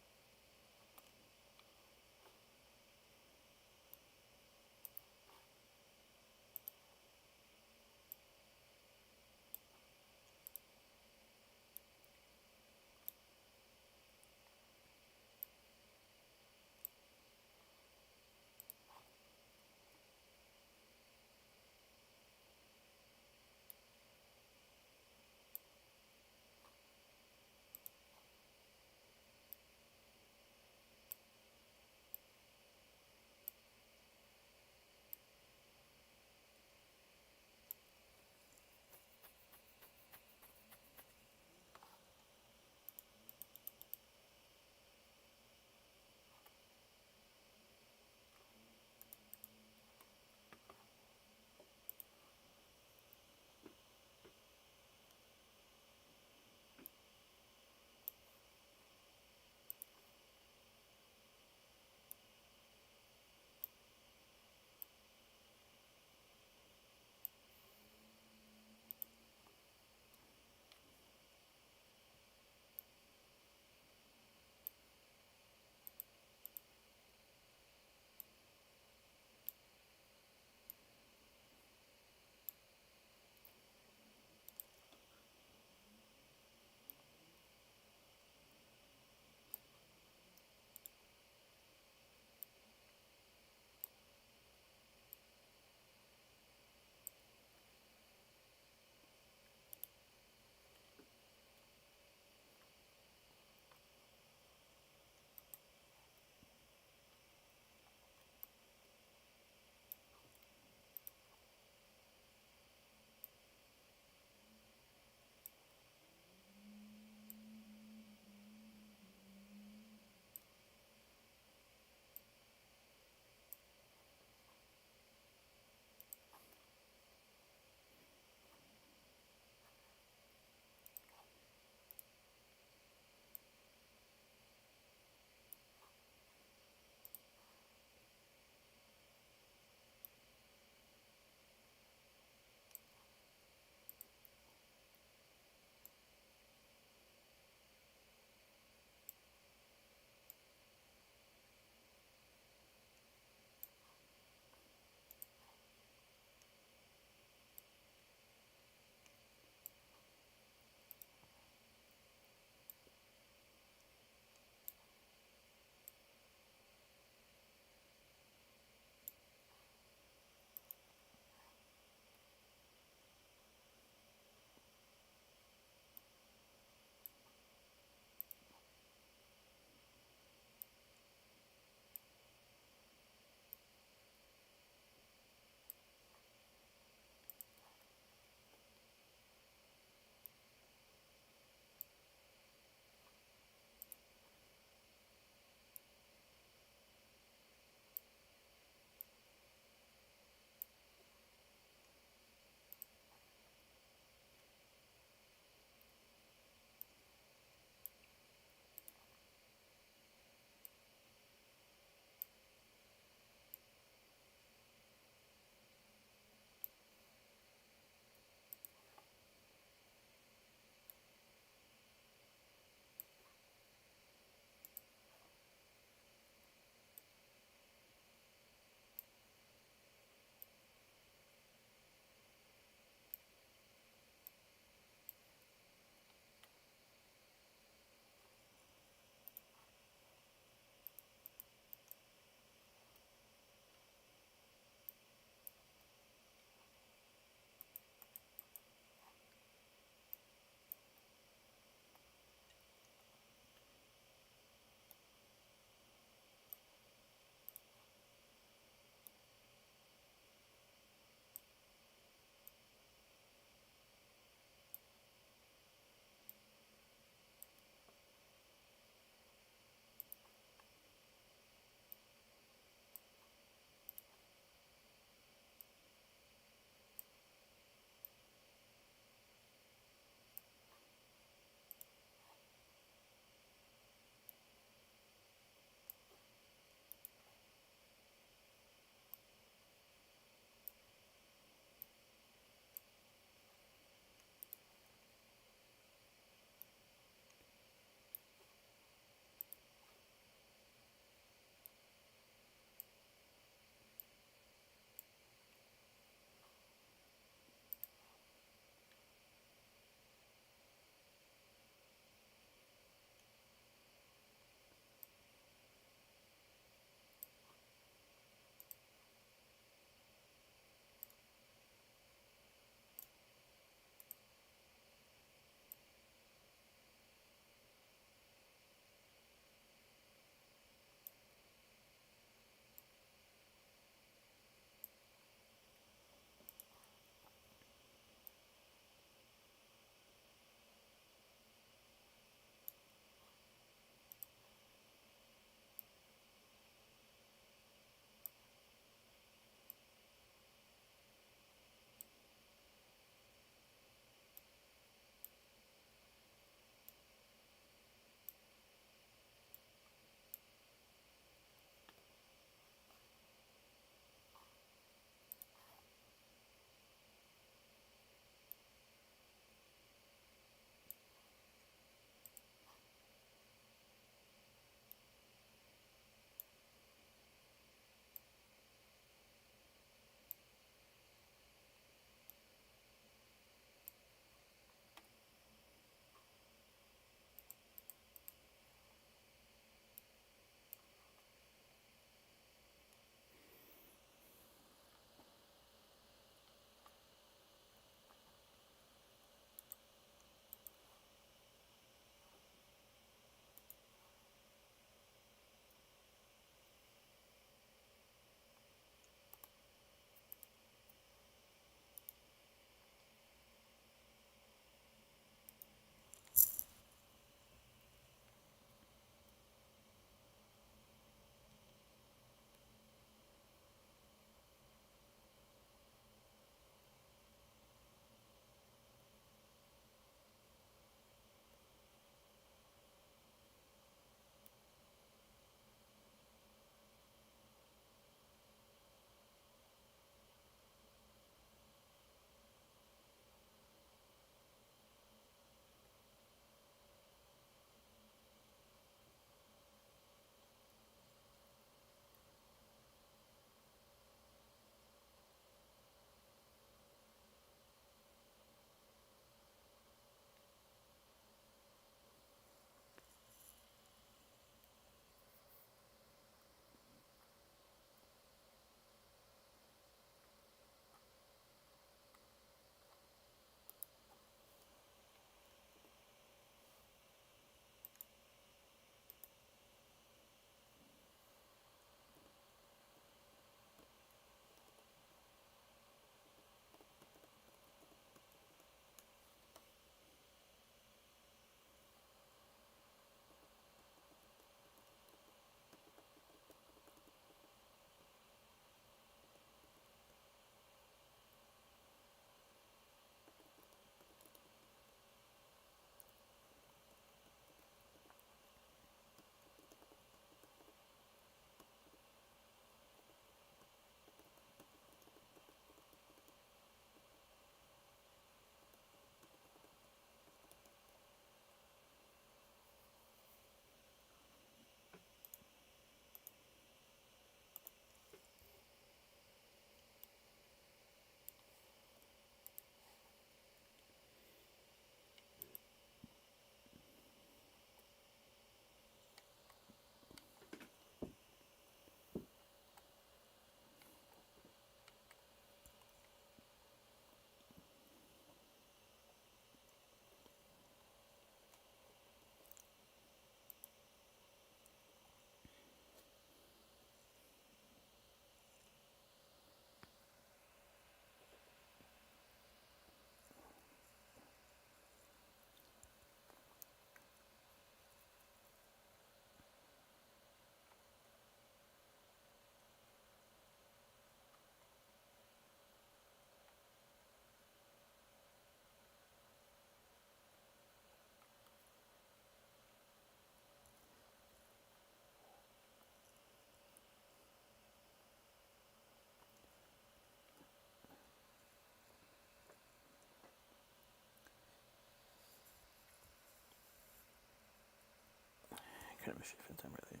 shipment time really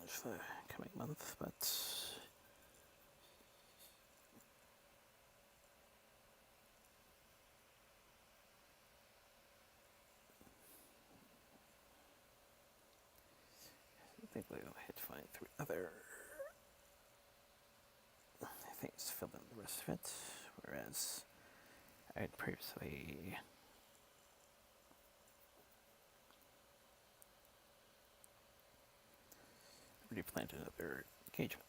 for the coming month, but I think we'll hit find 3 other things to fill in the rest of it, whereas I had previously already planned another engagement.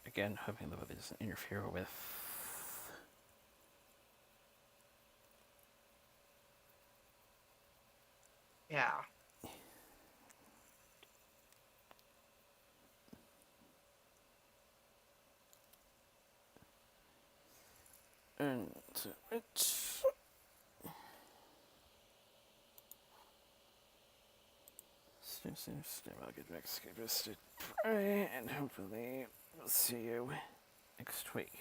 Again, hoping the weather doesn't interfere with Yeah. and it's I'll get back and hopefully we'll see you next week.